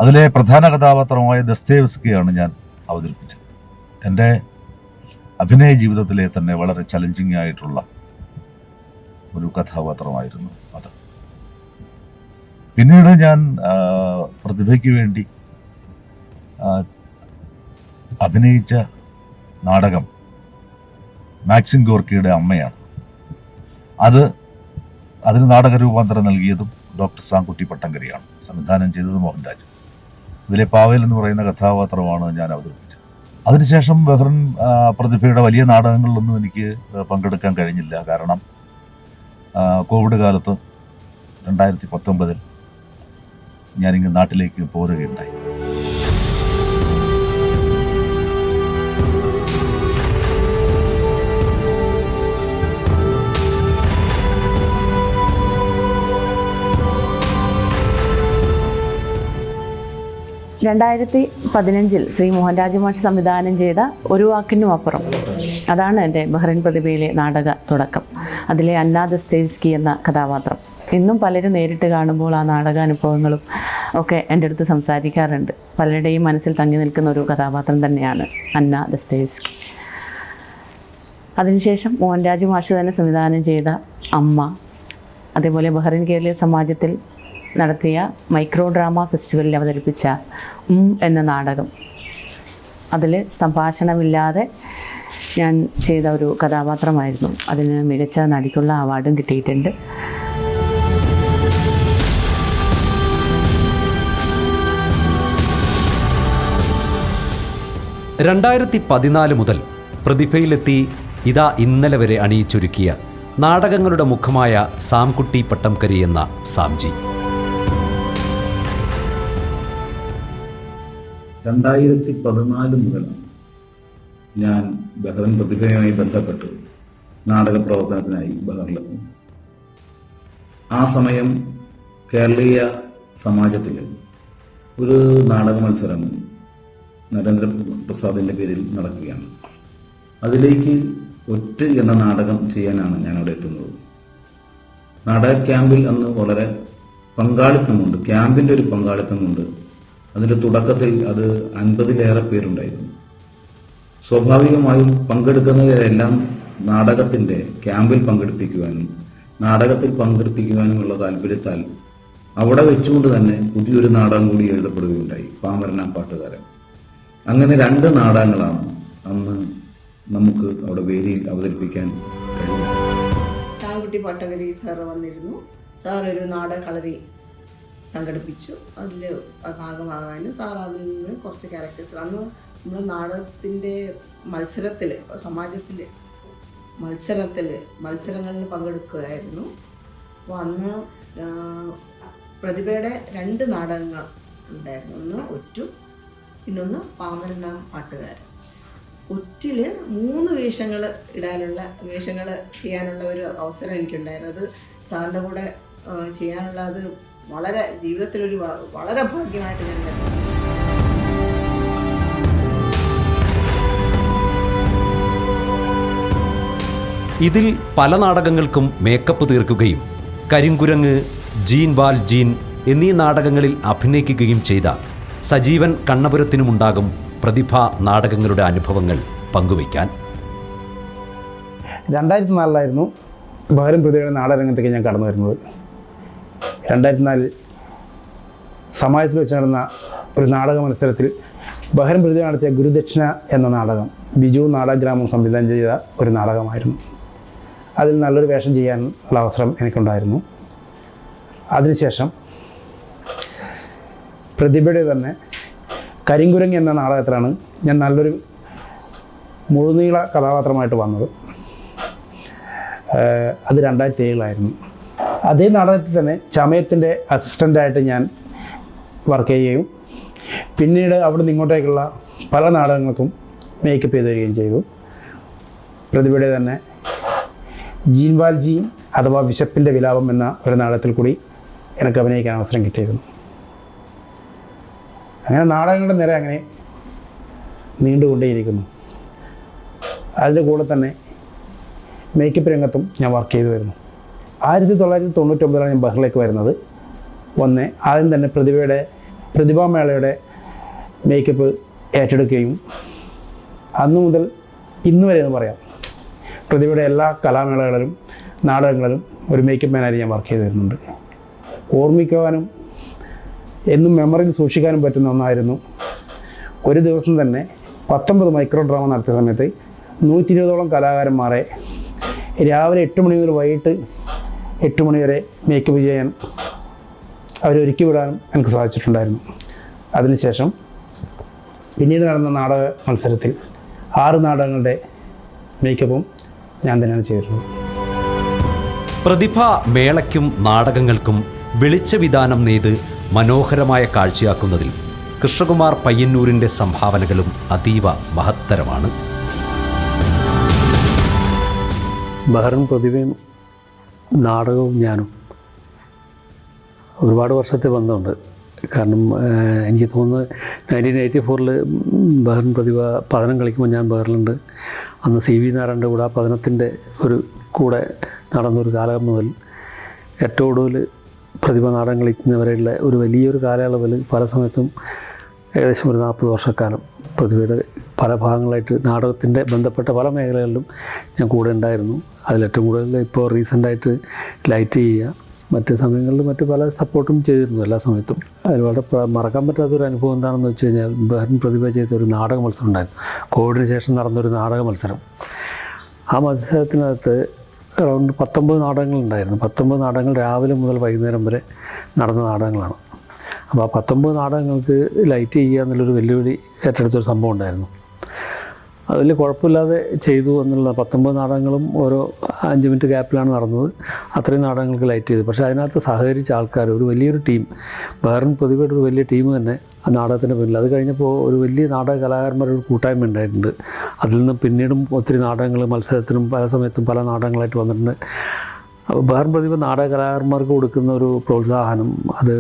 അതിലെ പ്രധാന കഥാപാത്രമായ ദസ്തേവ്സ്കിയാണ് ഞാൻ അവതരിപ്പിച്ചത്. എൻ്റെ അഭിനയ ജീവിതത്തിലെ തന്നെ വളരെ ചലഞ്ചിങ് ആയിട്ടുള്ള ഒരു കഥാപാത്രമായിരുന്നു അത്. പിന്നീട് ഞാൻ പ്രതിഭയ്ക്ക് വേണ്ടി അഭിനയിച്ച നാടകം മാക്സിം ഗോർക്കിയുടെ അമ്മയാണ്. അതിന് നാടക രൂപാന്തരം നൽകിയതും ഡോക്ടർ സാങ്കുട്ടി പട്ടങ്കരിയാണ്. സംവിധാനം ചെയ്തത് മോഹൻരാജ്. ഇതിലെ പാവേൽ എന്ന് പറയുന്ന കഥാപാത്രമാണ് ഞാൻ അവതരിപ്പിച്ചത്. അതിനുശേഷം ബഹ്റിൻ പ്രതിഭയുടെ വലിയ നാടകങ്ങളിലൊന്നും എനിക്ക് പങ്കെടുക്കാൻ കഴിഞ്ഞില്ല. കാരണം കോവിഡ് കാലത്ത് 2019 ഞാനിങ്ങ് നാട്ടിലേക്ക് പോരുകയുണ്ടായി. ിൽ ശ്രീ മോഹൻരാജ് മാഷ് സംവിധാനം ചെയ്ത ഒരു വാക്കിനും അപ്പുറം, അതാണ് എൻ്റെ ബഹ്റിൻ പ്രതിഭയിലെ നാടക തുടക്കം. അതിലെ അന്ന ദസ്തേവ്സ്കി എന്ന കഥാപാത്രം ഇന്നും പലരും നേരിട്ട് കാണുമ്പോൾ ആ നാടകാനുഭവങ്ങളും ഒക്കെ എൻ്റെ അടുത്ത് സംസാരിക്കാറുണ്ട്. പലരുടെയും മനസ്സിൽ തങ്ങി നിൽക്കുന്ന ഒരു കഥാപാത്രം തന്നെയാണ് അന്ന ദസ്തേവ്സ്കി. അതിനുശേഷം മോഹൻരാജ് മാഷ് തന്നെ സംവിധാനം ചെയ്ത അമ്മ, അതേപോലെ ബഹ്റിൻ കേരളീയ സമാജത്തിൽ നടത്തിയ മൈക്രോ ഡ്രാമ ഫെസ്റ്റിവലിൽ അവതരിപ്പിച്ച എന്ന നാടകം. അതിൽ സംഭാഷണമില്ലാതെ ഞാൻ ചെയ്ത ഒരു കഥാപാത്രമായിരുന്നു. അതിന് മികച്ച നടിക്കുള്ള അവാർഡും കിട്ടിയിട്ടുണ്ട്. (2014) മുതൽ പ്രതിഭയിലെത്തി ഇതാ ഇന്നലെ വരെ അണിയിച്ചൊരുക്കിയ നാടകങ്ങളുടെ മുഖമായ സാംകുട്ടി പട്ടംകരി എന്ന സാംജി. 2014 മുതലാണ് ഞാൻ ബഹ്റിൻ പ്രതിഭയുമായി ബന്ധപ്പെട്ട് നാടക പ്രവർത്തനത്തിനായി ബഹ്റിനിലെത്തി. ആ സമയം കേരളീയ സമാജത്തിൽ ഒരു നാടക മത്സരം നരേന്ദ്രപ്രസാദിൻ്റെ പേരിൽ നടക്കുകയാണ്. അതിലേക്ക് ഒറ്റ് എന്ന നാടകം ചെയ്യാനാണ് ഞാൻ അവിടെ എത്തുന്നത്. നാടക ക്യാമ്പിൽ അന്ന് വളരെ പങ്കാളിത്തമുണ്ട്, ക്യാമ്പിൻ്റെ ഒരു പങ്കാളിത്തമുണ്ട്. അതിൻ്റെ തുടക്കത്തിൽ അത് 50-ലേറെ പേരുണ്ടായിരുന്നു. സ്വാഭാവികമായും പങ്കെടുക്കുന്നവരെല്ലാം നാടകത്തിൻ്റെ ക്യാമ്പിൽ പങ്കെടുപ്പിക്കുവാനും നാടകത്തിൽ പങ്കെടുപ്പിക്കുവാനുമുള്ള താല്പര്യത്താൽ അവിടെ വെച്ചുകൊണ്ട് തന്നെ പുതിയൊരു നാടകം കൂടി എഴുതപ്പെടുകയുണ്ടായി, പാമരനാം പാട്ടുകാരൻ. അങ്ങനെ 2 നാടകങ്ങളാണ് അന്ന് നമുക്ക് അവിടെ വേദിയിൽ അവതരിപ്പിക്കാൻ കഴിയും. സാങ്കുട്ടി പട്ടങ്കരി സാറ് വന്നിരുന്നു. സാർ ഒരു നാടകളരി സംഘടിപ്പിച്ചു. അതിൽ ഭാഗമാകാനും സാർ അതിൽ നിന്ന് കുറച്ച് ക്യാരക്ടേഴ്സ് അന്ന് നമ്മൾ നാടകത്തിൻ്റെ മത്സരങ്ങളിൽ പങ്കെടുക്കുകയായിരുന്നു. അപ്പോൾ അന്ന് പ്രതിഭയുടെ 2 നാടകങ്ങൾ ഉണ്ടായിരുന്നു. ഒന്ന് ഒറ്റു, പിന്നൊന്ന് പാമരനാം പാട്ടുകാരൻ. ഒറ്റിൽ 3 വേഷങ്ങൾ ചെയ്യാനുള്ള ഒരു അവസരം എനിക്കുണ്ടായിരുന്നു. അത് സാറിൻ്റെ കൂടെ ചെയ്യാനുള്ള അത് വളരെ ജീവിതത്തിലൊരു വളരെ ഭാഗ്യമായിട്ട് ഞാൻ കരുതുന്നു. ഇതിൽ പല നാടകങ്ങൾക്കും മേക്കപ്പ് തീർക്കുകയും കരിങ്കുരങ്ങ്, ജീൻ വാൽ ജീൻ എന്നീ നാടകങ്ങളിൽ അഭിനയിക്കുകയും ചെയ്ത സജീവൻ കണ്ണപുരത്തിനുമുണ്ടാകും പ്രതിഭ നാടകങ്ങളുടെ അനുഭവങ്ങൾ പങ്കുവയ്ക്കാൻ. 2004 ബഹ്റിൻ പ്രതിഭയുടെ നാടകരംഗത്തേക്ക് ഞാൻ കടന്നു വരുന്നത്. 2004 സമാജത്തിൽ വെച്ച് നടന്ന ഒരു നാടക മത്സരത്തിൽ ബഹ്റിൻ പ്രതിഭ നടത്തിയ ഗുരുദക്ഷിണ എന്ന നാടകം ബിജു നാടകഗ്രാമം സംവിധാനം ചെയ്ത ഒരു നാടകമായിരുന്നു. അതിൽ നല്ലൊരു വേഷം ചെയ്യാനുള്ള അവസരം എനിക്കുണ്ടായിരുന്നു. അതിനുശേഷം പ്രതിഭയുടെ തന്നെ കരിങ്കുരങ്ങ് എന്ന നാടകത്തിലാണ് ഞാൻ നല്ലൊരു മുഴുനീള കഥാപാത്രമായിട്ട് വന്നത്. അത് 2007 അതേ നാടകത്തിൽ തന്നെ ചമയത്തിൻ്റെ അസിസ്റ്റൻ്റായിട്ട് ഞാൻ വർക്ക് ചെയ്യുകയും പിന്നീട് അവിടെ നിന്ന് ഇങ്ങോട്ടേക്കുള്ള പല നാടകങ്ങൾക്കും മേക്കപ്പ് ചെയ്ത് വരികയും ചെയ്തു. പ്രതിഭയുടെ തന്നെ ജീൻ വാൽ ജീൻ അഥവാ വിശപ്പിൻ്റെ വിലാപം എന്ന ഒരു നാടകത്തിൽ കൂടി എനിക്ക് അഭിനയിക്കാൻ അവസരം കിട്ടിയിരുന്നു. അങ്ങനെ നാടകങ്ങളുടെ നിര അങ്ങനെ നീണ്ടുകൊണ്ടേയിരിക്കുന്നു. അതിൻ്റെ കൂടെ തന്നെ മേക്കപ്പ് രംഗത്തും ഞാൻ വർക്ക് ചെയ്തു വരുന്നു. 1999 ഞാൻ ബഹ്റിലേക്ക് വരുന്നത്. ആദ്യം തന്നെ പ്രതിഭാമേളയുടെ മേക്കപ്പ് ഏറ്റെടുക്കുകയും അന്നു മുതൽ ഇന്ന് വരെ എന്ന് പറയാം പ്രതിഭയുടെ എല്ലാ കലാമേളകളിലും നാടകങ്ങളിലും ഒരു മേക്കപ്പ് മാനായി ഞാൻ വർക്ക് ചെയ്തു വരുന്നുണ്ട്. ഓർമ്മിക്കുവാനും എന്നും മെമ്മറിയിൽ സൂക്ഷിക്കാനും പറ്റുന്ന ഒന്നായിരുന്നു. ഒരു ദിവസം തന്നെ 19 മൈക്രോ ഡ്രാമ നടത്തിയ സമയത്ത് 120ഓളം കലാകാരന്മാരെ രാവിലെ 8 മണി മുതൽ വൈകിട്ട് 8 മണി വരെ മേക്കപ്പ് ചെയ്യാൻ അവരൊരുക്കി വിടാനും എനിക്ക് സാധിച്ചിട്ടുണ്ടായിരുന്നു. അതിനുശേഷം പിന്നീട് നടന്ന നാടക മത്സരത്തിൽ 6 നാടകങ്ങളുടെ മേക്കപ്പും ഞാൻ തന്നെയാണ് ചെയ്തിട്ടുള്ളത്. പ്രതിഭ മേളയ്ക്കും നാടകങ്ങൾക്കും വെളിച്ചവിധാനം നെയ്ത് മനോഹരമായ കാഴ്ചയാക്കുന്നതിൽ കൃഷ്ണകുമാർ പയ്യന്നൂരിൻ്റെ സംഭാവനകളും അതീവ മഹത്തരമാണ്. ബഹ്റിൻ പ്രതിഭയും നാടകവും ഞാനും ഒരുപാട് വർഷത്തെ ബന്ധമുണ്ട്. കാരണം എനിക്ക് തോന്നുന്നത് 1984 ബഹ്റിൻ പ്രതിഭ പതനം കളിക്കുമ്പോൾ ഞാൻ ബഹ്റിലുണ്ട്. അന്ന് CV നാരായണൻ്റെ കൂടെ ആ പതനത്തിൻ്റെ ഒരു കൂടെ നടന്നൊരു കാലം മുതൽ ഏറ്റവും ഒടുവിൽ പ്രതിഭ നാടകം കളിക്കുന്നവരെയുള്ള ഒരു വലിയൊരു കാലയളവിൽ പല സമയത്തും ഏകദേശം ഒരു 40 വർഷക്കാലം പ്രതിഭയുടെ പല ഭാഗങ്ങളായിട്ട് നാടകത്തിൻ്റെ ബന്ധപ്പെട്ട പല മേഖലകളിലും ഞാൻ കൂടെ ഉണ്ടായിരുന്നു. അതിലേറ്റവും കൂടുതൽ ഇപ്പോൾ റീസെൻ്റായിട്ട് ലൈറ്റ് ചെയ്യുക, മറ്റ് സമയങ്ങളിൽ മറ്റ് പല സപ്പോർട്ടും ചെയ്തിരുന്നു എല്ലാ സമയത്തും. അതിൽ വളരെ മറക്കാൻ പറ്റാത്തൊരു അനുഭവം എന്താണെന്ന് വെച്ച് കഴിഞ്ഞാൽ ബഹ്റിൻ പ്രതിഭ ചെയ്ത ഒരു നാടക മത്സരം ഉണ്ടായിരുന്നു. കോവിഡിന് ശേഷം നടന്നൊരു നാടക മത്സരം. ആ മത്സരത്തിനകത്ത് അറൗണ്ട് 19 നാടകങ്ങളുണ്ടായിരുന്നു. 19 നാടകങ്ങൾ രാവിലെ മുതൽ വൈകുന്നേരം വരെ നടന്ന നാടകങ്ങളാണ്. അപ്പോൾ ആ 19 നാടകങ്ങൾക്ക് ലൈറ്റ് ചെയ്യുക എന്നുള്ളൊരു വെല്ലുവിളി ഏറ്റെടുത്തൊരു സംഭവം ഉണ്ടായിരുന്നു. അതിൽ കുഴപ്പമില്ലാതെ ചെയ്തു എന്നുള്ള 19 നാടകങ്ങളും ഓരോ 5 മിനിറ്റ് ഗ്യാപ്പിലാണ് നടന്നത്. അത്രയും നാടകങ്ങൾക്ക് ലൈറ്റ് ചെയ്തു. പക്ഷേ അതിനകത്ത് സഹകരിച്ച ആൾക്കാർ ഒരു വലിയൊരു ടീം, ബഹ്റിൻ പ്രതിഭയുടെ ഒരു വലിയ ടീം തന്നെ ആ നാടകത്തിൻ്റെ പിന്നിൽ. അത് കഴിഞ്ഞപ്പോൾ ഒരു വലിയ നാടക കലാകാരന്മാരുടെ ഒരു കൂട്ടായ്മ ഉണ്ടായിട്ടുണ്ട്. അതിൽ നിന്ന് പിന്നീടും ഒത്തിരി നാടകങ്ങൾ മത്സരത്തിനും പല സമയത്തും പല നാടകങ്ങളായിട്ട് വന്നിട്ടുണ്ട്. ബഹ്റിൻ പ്രതിഭ നാടക കലാകാരന്മാർക്ക് കൊടുക്കുന്ന ഒരു പ്രോത്സാഹനം അത്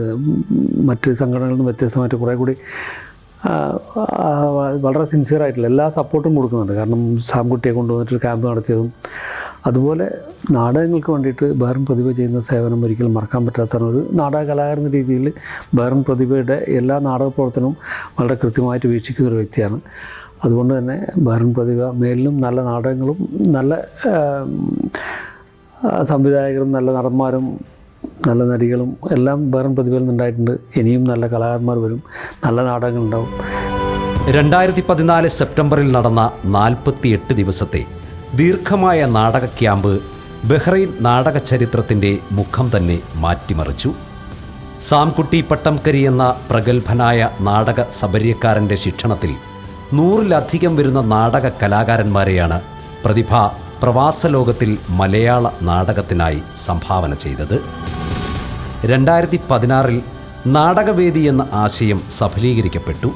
മറ്റ് സംഘടനകളിൽ നിന്ന് വ്യത്യസ്തമായിട്ട് കുറേ കൂടി വളരെ സിൻസിയറായിട്ടുള്ള എല്ലാ സപ്പോർട്ടും കൊടുക്കുന്നുണ്ട്. കാരണം സാംകുട്ടിയെ കൊണ്ടുവന്നിട്ട് ക്യാമ്പ് നടത്തിയതും അതുപോലെ നാടകങ്ങൾക്ക് വേണ്ടിയിട്ട് ബഹ്റിൻ പ്രതിഭ ചെയ്യുന്ന സേവനം ഒരിക്കലും മറക്കാൻ പറ്റാത്ത ഒരു നാടക കലാകാരൻ എന്ന രീതിയിൽ ബഹ്റിൻ പ്രതിഭയുടെ എല്ലാ നാടക പ്രവർത്തനവും വളരെ കൃത്യമായിട്ട് വീക്ഷിക്കുന്ന ഒരു വ്യക്തിയാണ്. അതുകൊണ്ട് തന്നെ ബഹ്റിൻ പ്രതിഭ മേലിലും നല്ല നാടകങ്ങളും നല്ല സംവിധായകരും നല്ല നടന്മാരും നല്ല നടികളും എല്ലാം ബഹ്റിൻ പ്രതിഭയിൽ നിന്നുണ്ടായിട്ടുണ്ട്. ഇനിയും നല്ല കലാകാരന്മാർ വരും, നല്ല നാടകങ്ങളുണ്ടാവും. 2014 സെപ്റ്റംബറിൽ നടന്ന 48 ദിവസത്തെ ദീർഘമായ നാടക ക്യാമ്പ് ബഹ്റൈൻ നാടക ചരിത്രത്തിൻ്റെ മുഖം തന്നെ മാറ്റിമറിച്ചു. സാംകുട്ടി പട്ടംകരി എന്ന പ്രഗത്ഭനായ നാടക സബര്യക്കാരൻ്റെ ശിക്ഷണത്തിൽ 100-ലധികം വരുന്ന നാടക കലാകാരന്മാരെയാണ് പ്രതിഭ പ്രവാസലോകത്തിൽ മലയാള നാടകത്തിനായി സംഭാവന ചെയ്തത്. 2016 നാടകവേദി എന്ന ആശയം സഫലീകരിക്കപ്പെട്ടു.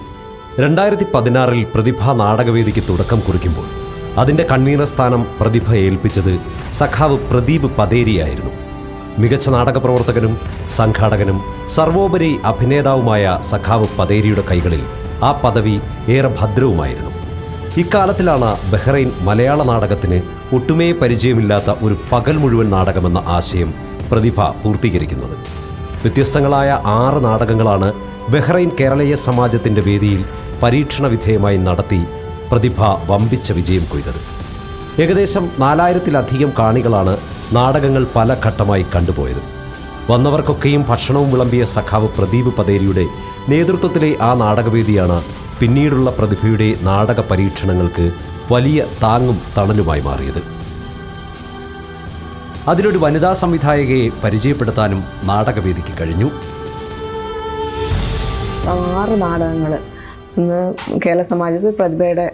2016 പ്രതിഭ നാടകവേദിക്ക് തുടക്കം കുറിക്കുമ്പോൾ അതിൻ്റെ കൺവീനർ സ്ഥാനം പ്രതിഭ ഏൽപ്പിച്ചത് സഖാവ് പ്രദീപ് പതേരിയായിരുന്നു. മികച്ച നാടക പ്രവർത്തകനും സംഘാടകനും സർവോപരി അഭിനേതാവുമായ സഖാവ് പതേരിയുടെ കൈകളിൽ ആ പദവി ഏറെ ഭദ്രവുമായിരുന്നു. ഇക്കാലത്തിലാണ് ബഹ്റൈൻ മലയാള നാടകത്തിന് ഒട്ടുമേ പരിചയമില്ലാത്ത ഒരു പകൽ മുഴുവൻ നാടകമെന്ന ആശയം പ്രതിഭ പൂർത്തീകരിക്കുന്നത്. വ്യത്യസ്തങ്ങളായ 6 നാടകങ്ങളാണ് ബഹ്റൈൻ കേരളീയ സമാജത്തിൻ്റെ വേദിയിൽ പരീക്ഷണ വിധേയമായി നടത്തി പ്രതിഭ വമ്പിച്ച വിജയം കൊയ്തത്. ഏകദേശം 4000-ലധികം കാണികളാണ് നാടകങ്ങൾ പല ഘട്ടമായി കണ്ടുപോയത്. വന്നവർക്കൊക്കെയും ഭക്ഷണവും വിളമ്പിയ സഖാവ് പ്രദീപ് പതേരിയുടെ നേതൃത്വത്തിലെ ആ നാടകവേദിയാണ് പിന്നീടുള്ള പ്രതിഭയുടെ നാടക പരീക്ഷണങ്ങൾക്ക് വലിയ താങ്ങും തണലുമായി മാറിയത്. അതിലൊരു വനിതാ സംവിധായകയെ പരിചയപ്പെടുത്താനും നാടകവേദിക്ക് കഴിഞ്ഞു. 6 നാടകങ്ങൾ ഇന്ന് കേരള സമാജത്തിൽ പ്രതിഭയുടെ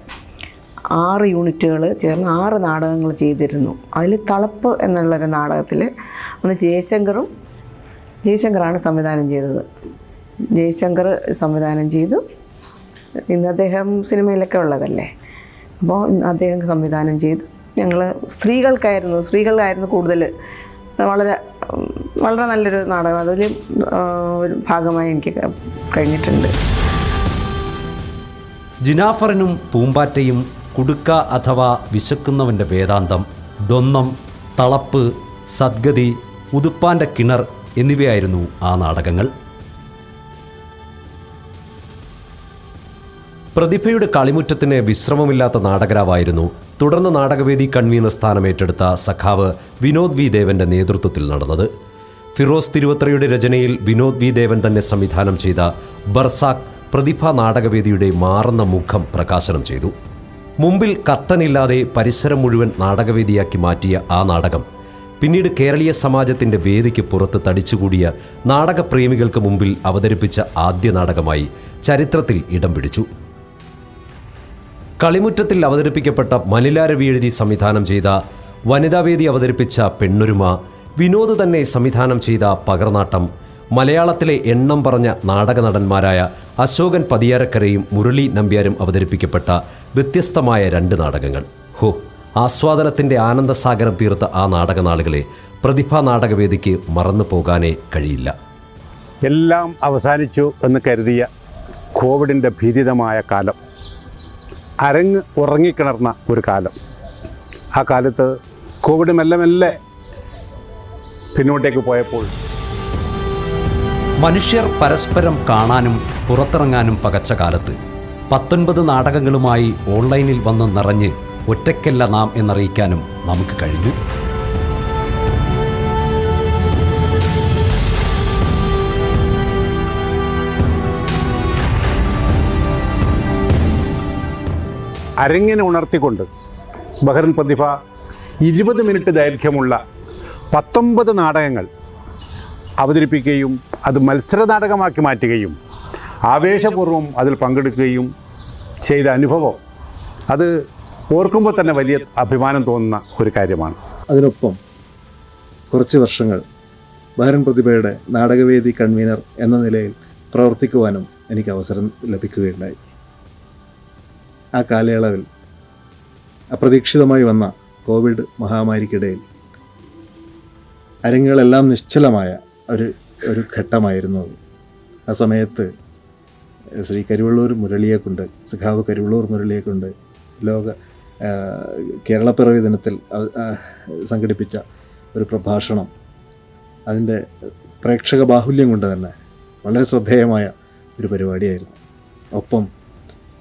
6 യൂണിറ്റുകൾ ചേർന്ന് 6 നാടകങ്ങൾ ചെയ്തിരുന്നു. അതിൽ തളപ്പ് എന്നുള്ളൊരു നാടകത്തിൽ അന്ന് ജയശങ്കറാണ് സംവിധാനം ചെയ്തത്. ജയശങ്കർ സംവിധാനം ചെയ്തു. ഇന്ന് അദ്ദേഹം സിനിമയിലൊക്കെ ഉള്ളതല്ലേ. അപ്പോൾ അദ്ദേഹം സംവിധാനം ചെയ്തു. ഞങ്ങൾ സ്ത്രീകൾക്കായിരുന്നു കൂടുതൽ. വളരെ വളരെ നല്ലൊരു നാടകം. അതിൽ ഒരു ഭാഗമായി എനിക്ക് കഴിഞ്ഞിട്ടുണ്ട്. ജിനാഫറിനും പൂമ്പാറ്റയും, കുടുക്ക അഥവാ വിശക്കുന്നവൻ്റെ വേദാന്തം, ദൊന്നം, തളപ്പ്, സദ്ഗതി, ഉതുപ്പാൻ്റെ കിണർ എന്നിവയായിരുന്നു ആ നാടകങ്ങൾ. പ്രതിഭയുടെ കളിമുറ്റത്തിന് വിശ്രമമില്ലാത്ത നാടകരാവായിരുന്നു തുടർന്ന് നാടകവേദി കൺവീനർ സ്ഥാനമേറ്റെടുത്ത സഖാവ് വിനോദ് വി ദേവൻ്റെ നേതൃത്വത്തിൽ നടന്നത്. ഫിറോസ് തിരുവത്രയുടെ രചനയിൽ വിനോദ് വി ദേവൻ തന്നെ സംവിധാനം ചെയ്ത ബർസാഖ് പ്രതിഭ നാടകവേദിയുടെ മാറുന്ന മുഖം പ്രകാശനം ചെയ്തു. മുമ്പിൽ കർട്ടനില്ലാതെ പരിസരം മുഴുവൻ നാടകവേദിയാക്കി മാറ്റിയ ആ നാടകം പിന്നീട് കേരളീയ സമാജത്തിൻ്റെ വേദിക്ക് പുറത്ത് തടിച്ചുകൂടിയ നാടകപ്രേമികൾക്ക് മുമ്പിൽ അവതരിപ്പിച്ച ആദ്യ നാടകമായി ചരിത്രത്തിൽ ഇടം പിടിച്ചു. കളിമുറ്റത്തിൽ അവതരിപ്പിക്കപ്പെട്ട മലിലാരവി എഴുതി സംവിധാനം ചെയ്ത വനിതാവേദി അവതരിപ്പിച്ച പെണ്ണൊരുമ, വിനോദ് തന്നെ സംവിധാനം ചെയ്ത പകർനാട്ടം, മലയാളത്തിലെ എണ്ണം പറഞ്ഞ നാടക നടന്മാരായ അശോകൻ പതിയാരക്കരയും മുരളി നമ്പ്യാരും അവതരിപ്പിക്കപ്പെട്ട വ്യത്യസ്തമായ 2 നാടകങ്ങൾ. ആസ്വാദനത്തിൻ്റെ ആനന്ദസാഗരം തീർത്ത ആ നാടകനാളുകളെ പ്രതിഭാ നാടകവേദിക്ക് മറന്നു പോകാനേ കഴിയില്ല. എല്ലാം അവസാനിച്ചു എന്ന് കരുതിയ കോവിഡിൻ്റെ ഭീതിതമായ കാലം, അരങ്ങ് ഉറങ്ങിക്കിണർന്ന ഒരു കാലം. ആ കാലത്ത് കോവിഡ് മെല്ലെ പിന്നോട്ടേക്ക് പോയപ്പോൾ മനുഷ്യർ പരസ്പരം കാണാനും പുറത്തിറങ്ങാനും പകച്ച കാലത്ത് 19 നാടകങ്ങളുമായി ഓൺലൈനിൽ വന്ന് നിറഞ്ഞ് ഒറ്റയ്ക്കല്ല നാം എന്നറിയിക്കാനും നമുക്ക് കഴിഞ്ഞു. അരങ്ങിനെ ഉണർത്തിക്കൊണ്ട് ബഹ്റൈൻ പ്രതിഭ 20 മിനിറ്റ് ദൈർഘ്യമുള്ള 19 നാടകങ്ങൾ അവതരിപ്പിക്കുകയും അത് മത്സര നാടകമാക്കി മാറ്റുകയും ആവേശപൂർവ്വം അതിൽ പങ്കെടുക്കുകയും ചെയ്ത അനുഭവം അത് ഓർക്കുമ്പോൾ തന്നെ വലിയ അഭിമാനം തോന്നുന്ന ഒരു കാര്യമാണ്. അതിനൊപ്പം കുറച്ച് വർഷങ്ങൾ ബഹ്റൈൻ പ്രതിഭയുടെ നാടകവേദി കൺവീനർ എന്ന നിലയിൽ പ്രവർത്തിക്കുവാനും എനിക്ക് അവസരം ലഭിക്കുകയുണ്ടായി. ആ കാലയളവിൽ അപ്രതീക്ഷിതമായി വന്ന കോവിഡ് മഹാമാരിക്കിടയിൽ അരങ്ങുകളെല്ലാം നിശ്ചലമായ ഒരു ഘട്ടമായിരുന്നു അത്. ആ സമയത്ത് ശ്രീ കരുവള്ളൂർ മുരളിയെക്കൊണ്ട്, സഖാവ് കരുവള്ളൂർ മുരളിയെക്കൊണ്ട് കേരളപ്പിറവി ദിനത്തിൽ സംഘടിപ്പിച്ച ഒരു പ്രഭാഷണം, അതിൻ്റെ പ്രേക്ഷക ബാഹുല്യം കൊണ്ട് തന്നെ വളരെ ശ്രദ്ധേയമായ ഒരു പരിപാടിയായിരുന്നു. ഒപ്പം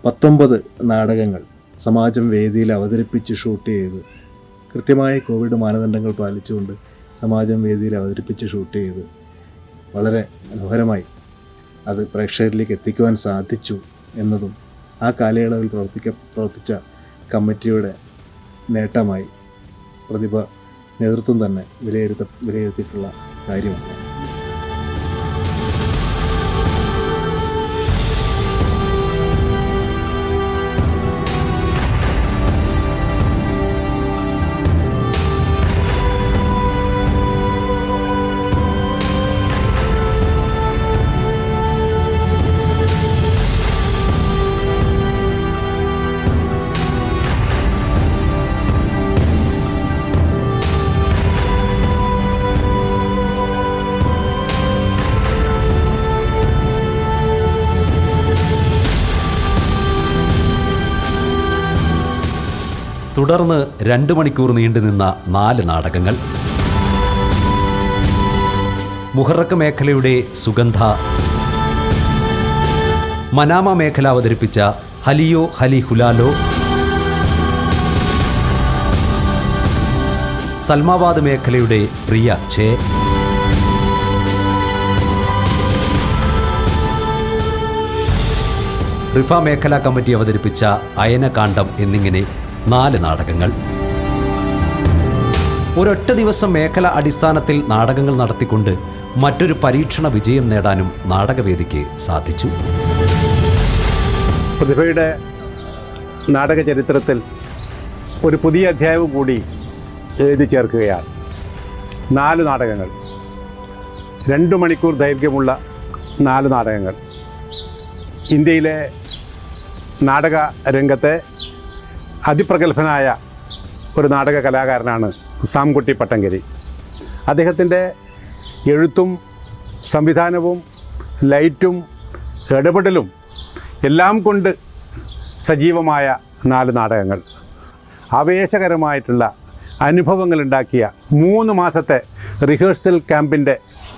19 നാടകങ്ങൾ സമാജം വേദിയിൽ അവതരിപ്പിച്ച് ഷൂട്ട് ചെയ്ത്, കൃത്യമായ കോവിഡ് മാനദണ്ഡങ്ങൾ പാലിച്ചുകൊണ്ട് സമാജം വേദിയിൽ അവതരിപ്പിച്ച് ഷൂട്ട് ചെയ്ത് വളരെ മനോഹരമായി അത് പ്രേക്ഷകരിലേക്ക് എത്തിക്കുവാൻ സാധിച്ചു എന്നതും ആ കാലയളവിൽ പ്രവർത്തിച്ച കമ്മിറ്റിയുടെ നേട്ടമായി പ്രതിഭ നേതൃത്വം തന്നെ വിലയിരുത്തിയിട്ടുള്ള കാര്യമാണ്. തുടർന്ന് 2 മണിക്കൂർ നീണ്ടുനിന്ന 4 നാടകങ്ങൾ. മുഹറക്ക് മേഖലയുടെ സുഗന്ധ, മനാമ മേഖല അവതരിപ്പിച്ച ഹലിയോ ഹലി ഹുലാലോ, സൽമാബാദ് മേഖലയുടെ പ്രിയ ഛേ, റിഫ മേഖലാ കമ്മിറ്റി അവതരിപ്പിച്ച അയനകാന്ഡം എന്നിങ്ങനെ 4 നാടകങ്ങൾ. ഒരൊറ്റ ദിവസം മേഖല അടിസ്ഥാനത്തിൽ നാടകങ്ങൾ നടത്തിക്കൊണ്ട് മറ്റൊരു പരീക്ഷണ വിജയം നേടാനും നാടകവേദിക്ക് സാധിച്ചു. പ്രതിഭയുടെ നാടക ചരിത്രത്തിൽ ഒരു പുതിയ അധ്യായവും കൂടി എഴുതി ചേർക്കുകയാണ്. 4 നാടകങ്ങൾ, 2 മണിക്കൂർ ദൈർഘ്യമുള്ള 4 നാടകങ്ങൾ. ഇന്ത്യയിലെ നാടക രംഗത്തെ അതിപ്രഗത്ഭനായ ഒരു നാടക കലാകാരനാണ് സാംകുട്ടി പട്ടങ്കരി. അദ്ദേഹത്തിൻ്റെ എഴുത്തും സംവിധാനവും ലൈറ്റും ഇടപെടലും എല്ലാം കൊണ്ട് സജീവമായ 4 നാടകങ്ങൾ. ആവേശകരമായിട്ടുള്ള അനുഭവങ്ങളുണ്ടാക്കിയ 3 മാസത്തെ റിഹേഴ്സൽ ക്യാമ്പിൻ്റെ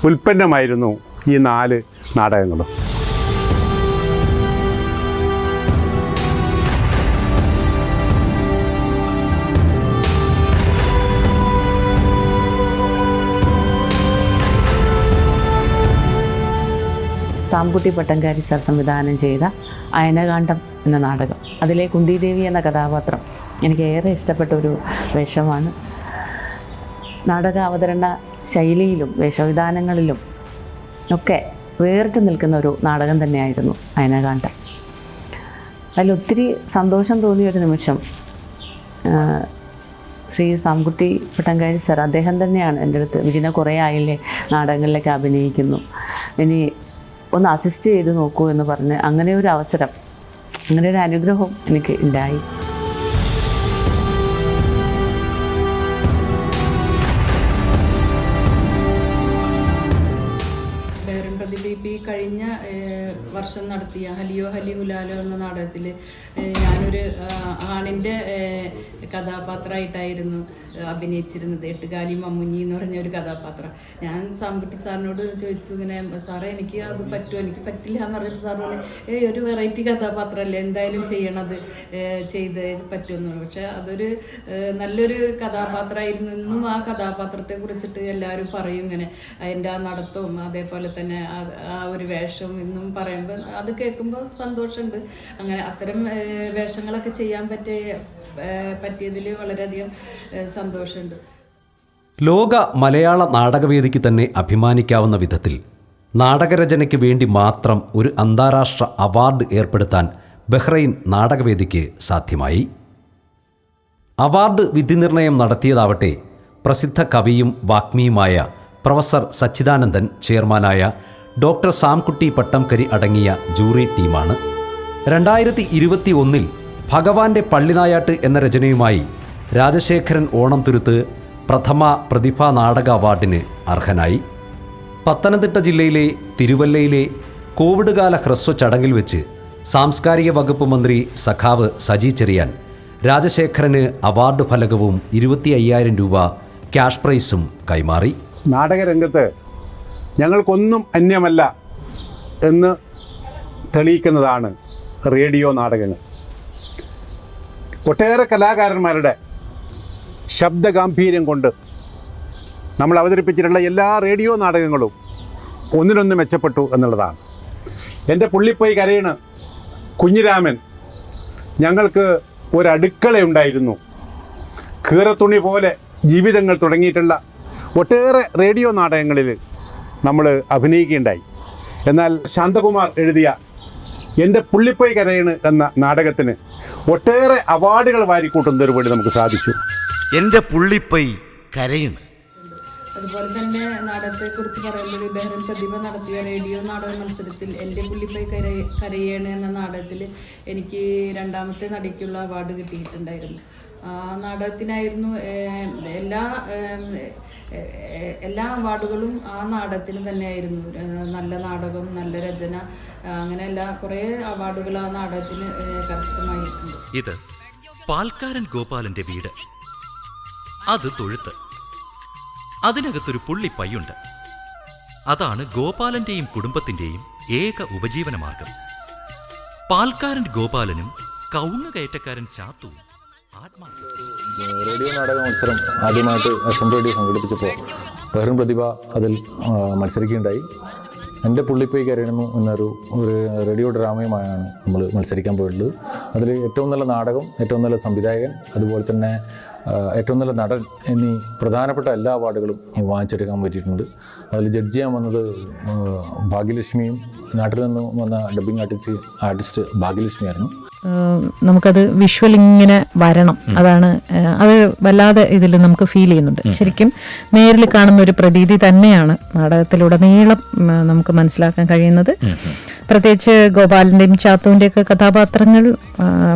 ഉൽപ്പന്നമായിരുന്നു ഈ 4 നാടകങ്ങളും. സാംകുട്ടി പട്ടങ്കാരി സാർ സംവിധാനം ചെയ്ത അയനകാന്ഡം എന്ന നാടകം, അതിലെ കുന്തിദേവി എന്ന കഥാപാത്രം എനിക്ക് ഏറെ ഇഷ്ടപ്പെട്ട ഒരു വേഷമാണ്. നാടക അവതരണ ശൈലിയിലും വേഷവിധാനങ്ങളിലും ഒക്കെ വേറിട്ട് നിൽക്കുന്ന ഒരു നാടകം തന്നെയായിരുന്നു അയനകാന്ഡം. അതിലൊത്തിരി സന്തോഷം തോന്നിയൊരു നിമിഷം, ശ്രീ സാംകുട്ടി പട്ടങ്കാരി സാർ അദ്ദേഹം തന്നെയാണ് എൻ്റെ അടുത്ത്, വിജിന കുറേ ആയില്ലേ നാടകങ്ങളിലൊക്കെ അഭിനയിക്കുന്നു, ഇനി ഒന്ന് അസിസ്റ്റ് ചെയ്ത് നോക്കൂ എന്ന് പറഞ്ഞ് അങ്ങനെ ഒരു അവസരം, അങ്ങനെ ഒരു അനുഗ്രഹം എനിക്ക് ഉണ്ടായി. കഴിഞ്ഞ വർഷം നടത്തിയ ഹലിയോ ഹലി ഹുലാലോ എന്ന നാടകത്തിൽ ഞാനൊരു ആണിൻ്റെ കഥാപാത്രമായിട്ടായിരുന്നു അഭിനയിച്ചിരുന്നത്. എട്ടുകാലി മമ്മുഞ്ഞി എന്ന് പറഞ്ഞ ഒരു കഥാപാത്രം. ഞാൻ സാംകുട്ടി സാറിനോട് ചോദിച്ചു, ഇങ്ങനെ സാറേ എനിക്ക് അത് പറ്റുമോ, എനിക്ക് പറ്റില്ല എന്ന് പറഞ്ഞപ്പോൾ സാർ പറഞ്ഞു, ഒരു വെറൈറ്റി കഥാപാത്രമല്ലേ, എന്തായാലും ചെയ്യണത്, ചെയ്ത് പറ്റുമെന്ന്. പക്ഷെ അതൊരു നല്ലൊരു കഥാപാത്രമായിരുന്നു. ഇന്നും ആ കഥാപാത്രത്തെ കുറിച്ചിട്ട് എല്ലാവരും പറയും ഇങ്ങനെ, അതിൻ്റെ ആ നടത്തവും അതേപോലെ തന്നെ ആ ഒരു വേഷം ഇന്നും പറയുമ്പോൾ അത് കേൾക്കുമ്പോൾ സന്തോഷമുണ്ട്. അങ്ങനെ അത്തരം വേഷങ്ങളൊക്കെ ചെയ്യാൻ പറ്റിയതിൽ വളരെയധികം സന്തോഷമുണ്ട്. ലോക മലയാള നാടകവേദിക്ക് തന്നെ അഭിമാനിക്കാവുന്ന വിധത്തിൽ നാടകരചനയ്ക്ക് വേണ്ടി മാത്രം ഒരു അന്താരാഷ്ട്ര അവാർഡ് ഏർപ്പെടുത്താൻ ബഹ്റൈൻ നാടകവേദിക്ക് സാധ്യമായി. അവാർഡ് വിധിനിർണയം നടത്തിയതാവട്ടെ പ്രസിദ്ധ കവിയും വാഗ്മിയുമായ പ്രൊഫസർ സച്ചിദാനന്ദൻ ചെയർമാനായ ഡോക്ടർ സാംകുട്ടി പട്ടംകരി അടങ്ങിയ ജൂറി ടീമാണ്. 2021 ഭഗവാന്റെ പള്ളിനായാട്ട് എന്ന രചനയുമായി രാജശേഖരൻ ഓണംതുരുത്ത് പ്രഥമ പ്രതിഭാ നാടക അവാർഡിന് അർഹനായി. പത്തനംതിട്ട ജില്ലയിലെ തിരുവല്ലയിലെ കോവിഡ് കാല ഹ്രസ്വ ചടങ്ങിൽ വെച്ച് സാംസ്കാരിക വകുപ്പ് മന്ത്രി സഖാവ് സജി ചെറിയാൻ രാജശേഖരന് അവാർഡ് ഫലകവും 25,000 രൂപ ക്യാഷ് പ്രൈസും കൈമാറി. നാടകരംഗത്ത് ഞങ്ങൾക്കൊന്നും അന്യമല്ല എന്ന് തെളിയിക്കുന്നതാണ് റേഡിയോ നാടകങ്ങൾ. ഒട്ടേറെ കലാകാരന്മാരുടെ ശബ്ദഗാംഭീര്യം കൊണ്ട് നമ്മൾ അവതരിപ്പിച്ചിട്ടുള്ള എല്ലാ റേഡിയോ നാടകങ്ങളും ഒന്നിനൊന്ന് മെച്ചപ്പെട്ടു എന്നുള്ളതാണ്. എൻ്റെ പുള്ളിപ്പോയി കരയണ കുഞ്ഞിരാമൻ ഞങ്ങൾക്ക് ഒരടുക്കളയുണ്ടായിരുന്നു. കീറത്തുണി പോലെ ജീവിതങ്ങൾ തുടങ്ങിയിട്ടുള്ള ഒട്ടേറെ റേഡിയോ നാടകങ്ങളിൽ നമ്മൾ അഭിനയിക്കുകയുണ്ടായി. എന്നാൽ ശാന്തകുമാർ എഴുതിയ എൻ്റെ പുള്ളിപ്പോയി കരയണ് എന്ന നാടകത്തിന് ഒട്ടേറെ അവാർഡുകൾ വാരിക്കൂട്ടുന്നതിന് വേണ്ടി നമുക്ക് സാധിച്ചു. എൻ്റെ പുള്ളിപ്പോയി കരയണ്. അതുപോലെ തന്നെ നാടകത്തെക്കുറിച്ച് പറയുമ്പോൾ ബഹ്റൈൻ പ്രതിഭ നടത്തിയ റേഡിയോ നാടക മത്സരത്തിൽ എൻ്റെ പുള്ളിപ്പോയി കരയേണ് എന്ന നാടകത്തിൽ എനിക്ക് 2ാമത്തെ നടിക്കുള്ള അവാർഡ് കിട്ടിയിട്ടുണ്ടായിരുന്നു. ആ നാടകത്തിനായിരുന്നു എല്ലാ അവാർഡുകളും ആ നാടകത്തിന് തന്നെയായിരുന്നു. നല്ല നാടകം, നല്ല രചന, അങ്ങനെ കുറേ അവാർഡുകൾ ആ നാടകത്തിന് കരസ്ഥമായിട്ടുണ്ട്. ഇത് പാൽക്കാരൻ ഗോപാലന്റെ വീട്, അത് തൊഴുത്ത്, അതിനകത്തൊരു പുള്ളിപ്പയ്യുണ്ട്. അതാണ് ഗോപാലന്റെയും കുടുംബത്തിന്റെയും ഏക ഉപജീവനമാർഗം. പാൽക്കാരൻ ഗോപാലനും കവുങ്ങ് കയറ്റക്കാരൻ ചാത്തുവും റേഡിയോ നാടക മത്സരം ആദ്യമായിട്ട് FM റേഡിയോ സംഘടിപ്പിച്ചപ്പോൾ ബഹ്റിൻ പ്രതിഭ അതിൽ മത്സരിക്കുകയുണ്ടായി. എൻ്റെ പുള്ളിപ്പോയി കരയണമു എന്നൊരു റേഡിയോ ഡ്രാമയുമായാണ് നമ്മൾ മത്സരിക്കാൻ പോയിട്ടുള്ളത്. അതിൽ ഏറ്റവും നല്ല നാടകം, ഏറ്റവും നല്ല സംവിധായകൻ, അതുപോലെ തന്നെ ഏറ്റവും നല്ല നടൻ എന്നീ പ്രധാനപ്പെട്ട എല്ലാ അവാർഡുകളും വാങ്ങിച്ചെടുക്കാൻ പറ്റിയിട്ടുണ്ട്. അതിൽ ജഡ്ജ് ചെയ്യാൻ വന്നത് ഭാഗ്യലക്ഷ്മിയും നാട്ടിൽ നിന്ന് വന്ന ഡബ്ബിംഗ് ആർട്ടിസ്റ്റ് ഭാഗ്യലക്ഷ്മിയായിരുന്നു. നമുക്കത് വിഷ്വൽ ഇങ്ങനെ വരണം, അതാണ് അത് വല്ലാതെ ഇതിൽ നമുക്ക് ഫീൽ ചെയ്യുന്നുണ്ട്. ശരിക്കും നേരിൽ കാണുന്ന ഒരു പ്രതീതി തന്നെയാണ് നാടകത്തിലുടനീളം നമുക്ക് മനസ്സിലാക്കാൻ കഴിയുന്നത്. പ്രത്യേകിച്ച് ഗോപാലിൻ്റെയും ചാത്തുവിൻ്റെ ഒക്കെ കഥാപാത്രങ്ങൾ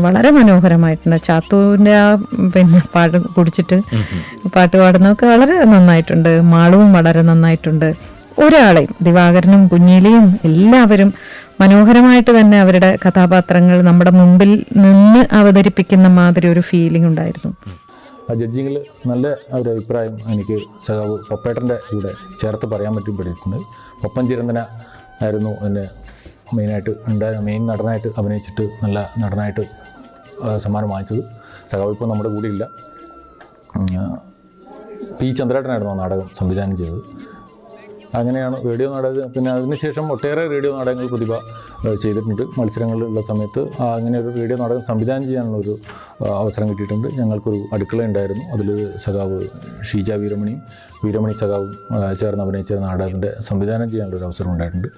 വളരെ മനോഹരമായിട്ടുണ്ട്. ചാത്തുവിൻ്റെ ആ പിന്നെ പാട്ട് കുടിച്ചിട്ട് പാട്ട് പാടുന്നതൊക്കെ വളരെ നന്നായിട്ടുണ്ട്. മാളവും വളരെ നന്നായിട്ടുണ്ട്. ഒരാളെയും ദിവാകരനും കുഞ്ഞിലിയും എല്ലാവരും മനോഹരമായിട്ട് തന്നെ അവരുടെ കഥാപാത്രങ്ങൾ നമ്മുടെ മുമ്പിൽ നിന്ന് അവതരിപ്പിക്കുന്ന മാതിരി ഒരു ഫീലിംഗ് ഉണ്ടായിരുന്നു. ആ ജഡ്ജിങ്ങിൽ നല്ല ഒരു അഭിപ്രായം എനിക്ക് സഖാവ് പപ്പേട്ടൻ്റെ കൂടെ ചേർത്ത് പറയാൻ പറ്റിയിട്ടുണ്ട്. പപ്പൻ ചിരന്തന ആയിരുന്നു എന്നെ മെയിൻ നടനായിട്ട് അഭിനയിച്ചിട്ട് നല്ല നടനായിട്ട് സമ്മാനം വാങ്ങിച്ചത്. സഖാവ് ഇപ്പോൾ നമ്മുടെ കൂടെ ഇല്ല. പി ചന്ദ്രേട്ടനായിരുന്നു ആ നാടകം സംവിധാനം ചെയ്തത്. അങ്ങനെയാണ് റേഡിയോ നാടകം. പിന്നെ അതിനുശേഷം ഒട്ടേറെ റേഡിയോ നാടകങ്ങൾ പ്രതിഭ ചെയ്തിട്ടുണ്ട്. മത്സരങ്ങളിലുള്ള സമയത്ത് അങ്ങനെ ഒരു റേഡിയോ നാടകം സംവിധാനം ചെയ്യാനുള്ളൊരു അവസരം കിട്ടിയിട്ടുണ്ട്. ഞങ്ങൾക്കൊരു അടുക്കള ഉണ്ടായിരുന്നു. അതിൽ സഖാവ് ഷീജ വീരമണി സഖാവും ചേർന്ന് അഭിനയിച്ച നാടകത്തിൻ്റെ സംവിധാനം ചെയ്യാനുള്ളൊരു അവസരം ഉണ്ടായിട്ടുണ്ട്.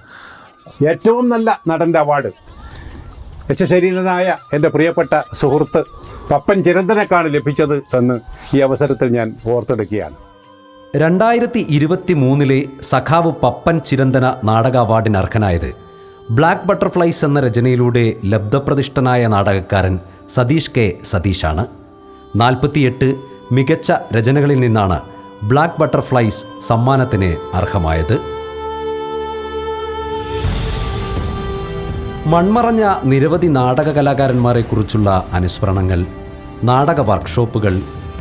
ഏറ്റവും നല്ല നടൻ്റെ അവാർഡ് യശശരീരനായ എൻ്റെ പ്രിയപ്പെട്ട സുഹൃത്ത് പപ്പൻ ചിരന്തനക്കാണ് ലഭിച്ചത് എന്ന് ഈ അവസരത്തിൽ ഞാൻ ഓർത്തെടുക്കുകയാണ്. 2023 സഖാവ് പപ്പൻ ചിരന്തന നാടക അവാർഡിന് അർഹനായത് ബ്ലാക്ക് ബട്ടർഫ്ലൈസ് എന്ന രചനയിലൂടെ ലബ്ധപ്രതിഷ്ഠനായ നാടകക്കാരൻ സതീഷ് കെ സതീഷാണ്. 48 മികച്ച രചനകളിൽ നിന്നാണ് ബ്ലാക്ക് ബട്ടർഫ്ലൈസ് സമ്മാനത്തിന് അർഹമായത്. മൺമറഞ്ഞ നിരവധി നാടക കലാകാരന്മാരെക്കുറിച്ചുള്ള അനുസ്മരണങ്ങൾ, നാടക വർക്ക്ഷോപ്പുകൾ,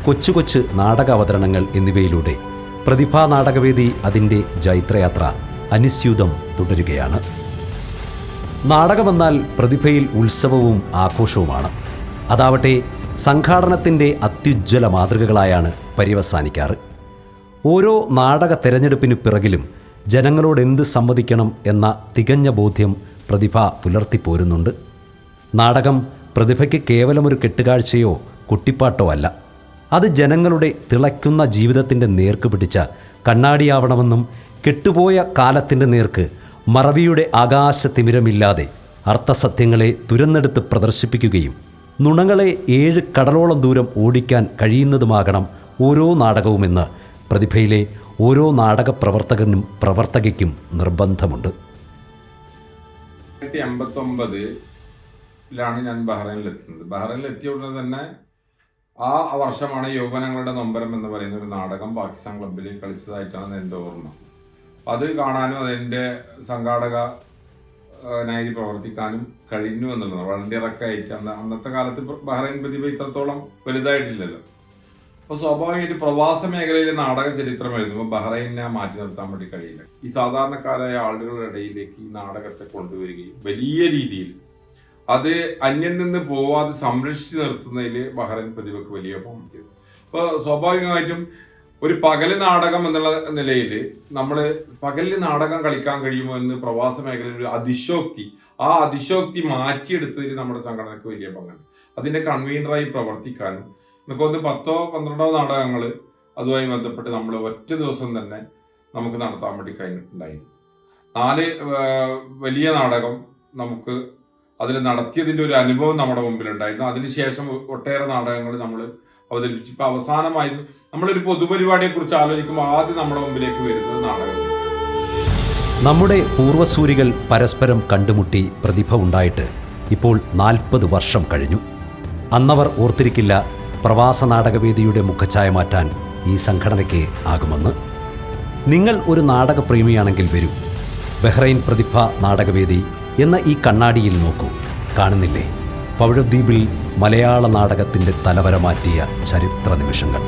കൊച്ചു കൊച്ചു നാടക അവതരണങ്ങൾ എന്നിവയിലൂടെ പ്രതിഭാ നാടകവേദി അതിൻ്റെ ജൈത്രയാത്ര അനുസ്യൂതം തുടരുകയാണ്. നാടകമെന്നാൽ പ്രതിഭയിൽ ഉത്സവവും ആഘോഷവുമാണ്. അതാവട്ടെ സംഘാടനത്തിൻ്റെ അത്യുജ്വല മാതൃകകളായാണ് പര്യവസാനിക്കാറ്. ഓരോ നാടക തെരഞ്ഞെടുപ്പിനു പിറകിലും ജനങ്ങളോട് എന്ത് സമ്മതിക്കണം എന്ന തികഞ്ഞ ബോധ്യം പ്രതിഭ പുലർത്തിപ്പോരുന്നുണ്ട്. നാടകം പ്രതിഭയ്ക്ക് കേവലമൊരു കെട്ടുകാഴ്ചയോ കുട്ടിപ്പാട്ടോ അല്ല. അത് ജനങ്ങളുടെ തിളയ്ക്കുന്ന ജീവിതത്തിൻ്റെ നേർക്ക് പിടിച്ച കണ്ണാടിയാവണമെന്നും കെട്ടുപോയ കാലത്തിൻ്റെ നേർക്ക് മറവിയുടെ ആകാശത്തിമിരമില്ലാതെ അർത്ഥസത്യങ്ങളെ തുരന്നെടുത്ത് പ്രദർശിപ്പിക്കുകയും നുണങ്ങളെ 7 കടലോളം ദൂരം ഓടിക്കാൻ കഴിയുന്നതുമാകണം ഓരോ നാടകവുമെന്ന് പ്രതിഭയിലെ ഓരോ നാടക പ്രവർത്തകനും പ്രവർത്തകയ്ക്കും നിർബന്ധമുണ്ട്. 1989 ഞാൻ ബഹ്റൈനിലെത്തുന്നത്. ബഹ്റൈനിലെത്തിയ ഉടനെ തന്നെ ആ വർഷമാണ് യൗവനങ്ങളുടെ നൊമ്പരം എന്ന് പറയുന്ന ഒരു നാടകം പാകിസ്ഥാൻ ക്ലബ്ബിൽ കളിച്ചതായിട്ടാണ് എൻ്റെ ഓർമ്മ. അത് കാണാനും അതിൻ്റെ സംഘാടകനായി പ്രവർത്തിക്കാനും കഴിഞ്ഞു എന്നുള്ളത് വളണ്ടിയറൊക്കെ ആയിട്ട്. അന്നത്തെ കാലത്ത് ബഹ്റൈൻ പ്രതിഭ ഇത്രത്തോളം വലുതായിട്ടില്ലല്ലോ. അപ്പോൾ സ്വാഭാവികമായിട്ട് പ്രവാസ മേഖലയിലെ നാടക ചരിത്രം എഴുതുമ്പോൾ ബഹ്റൈനെ മാറ്റി നിർത്താൻ വേണ്ടി കഴിയില്ല. ഈ സാധാരണക്കാരായ ആളുകളുടെ ഇടയിലേക്ക് ഈ നാടകത്തെ കൊണ്ടുവരികയും വലിയ രീതിയിൽ അത് അന്യം നിന്ന് പോവാതെ സംരക്ഷിച്ചു നിർത്തുന്നതിൽ ബഹ്റൈൻ പ്രതിഭയ്ക്ക് വലിയ പങ്ക് ചെയ്തു. അപ്പോൾ സ്വാഭാവികമായിട്ടും ഒരു പകല് നാടകം എന്നുള്ള നിലയിൽ നമ്മൾ പകലിൽ നാടകം കളിക്കാൻ കഴിയുമോ എന്ന് പ്രവാസ മേഖലയിൽ ഒരു അതിശോക്തി, ആ അതിശോക്തി മാറ്റിയെടുത്തതിൽ നമ്മുടെ സംഘടനയ്ക്ക് വലിയ പങ്കുണ്ട്. അതിൻ്റെ കൺവീനറായി പ്രവർത്തിക്കാനും നമുക്കൊന്ന് 10-12 നാടകങ്ങൾ അതുമായി ബന്ധപ്പെട്ട് നമ്മൾ ഒറ്റ ദിവസം തന്നെ നമുക്ക് നടത്താൻ വേണ്ടി കഴിഞ്ഞിട്ടുണ്ടായിരുന്നു. 4 വലിയ നാടകം നമുക്ക് അതിൽ നടത്തിയതിൻ്റെ ഒരു അനുഭവം നമ്മുടെ മുമ്പിലുണ്ടായിരുന്നു. അതിനുശേഷം ഒട്ടേറെ നാടകങ്ങൾ നമ്മൾ അവതരിപ്പിച്ചു. ഇപ്പം അവസാനമായി നമ്മളൊരു പൊതുപരിപാടിയെക്കുറിച്ച് ആലോചിക്കുമ്പോൾ ആദ്യം നമ്മുടെ മുമ്പിലേക്ക് വരുന്നത് നാടകം. നമ്മുടെ പൂർവ്വസൂരികൾ പരസ്പരം കണ്ടുമുട്ടി പ്രതിഭ ഉണ്ടായിട്ട് ഇപ്പോൾ 40 വർഷം കഴിഞ്ഞു. അന്നവർ ഓർത്തിരിക്കില്ല പ്രവാസ നാടകവേദിയുടെ മുഖഛായ മാറ്റാൻ ഈ സംഘടനയ്ക്ക് ആകുമെന്ന്. നിങ്ങൾ ഒരു നാടകപ്രേമിയാണെങ്കിൽ വരൂ, ബഹ്റൈൻ പ്രതിഭ നാടകവേദി എന്ന ഈ കണ്ണാടിയിൽ നോക്കൂ. കാണുന്നില്ലേ പവിഴദ്വീപിൽ മലയാള നാടകത്തിൻ്റെ തലവര മാറ്റിയ ചരിത്ര നിമിഷങ്ങൾ.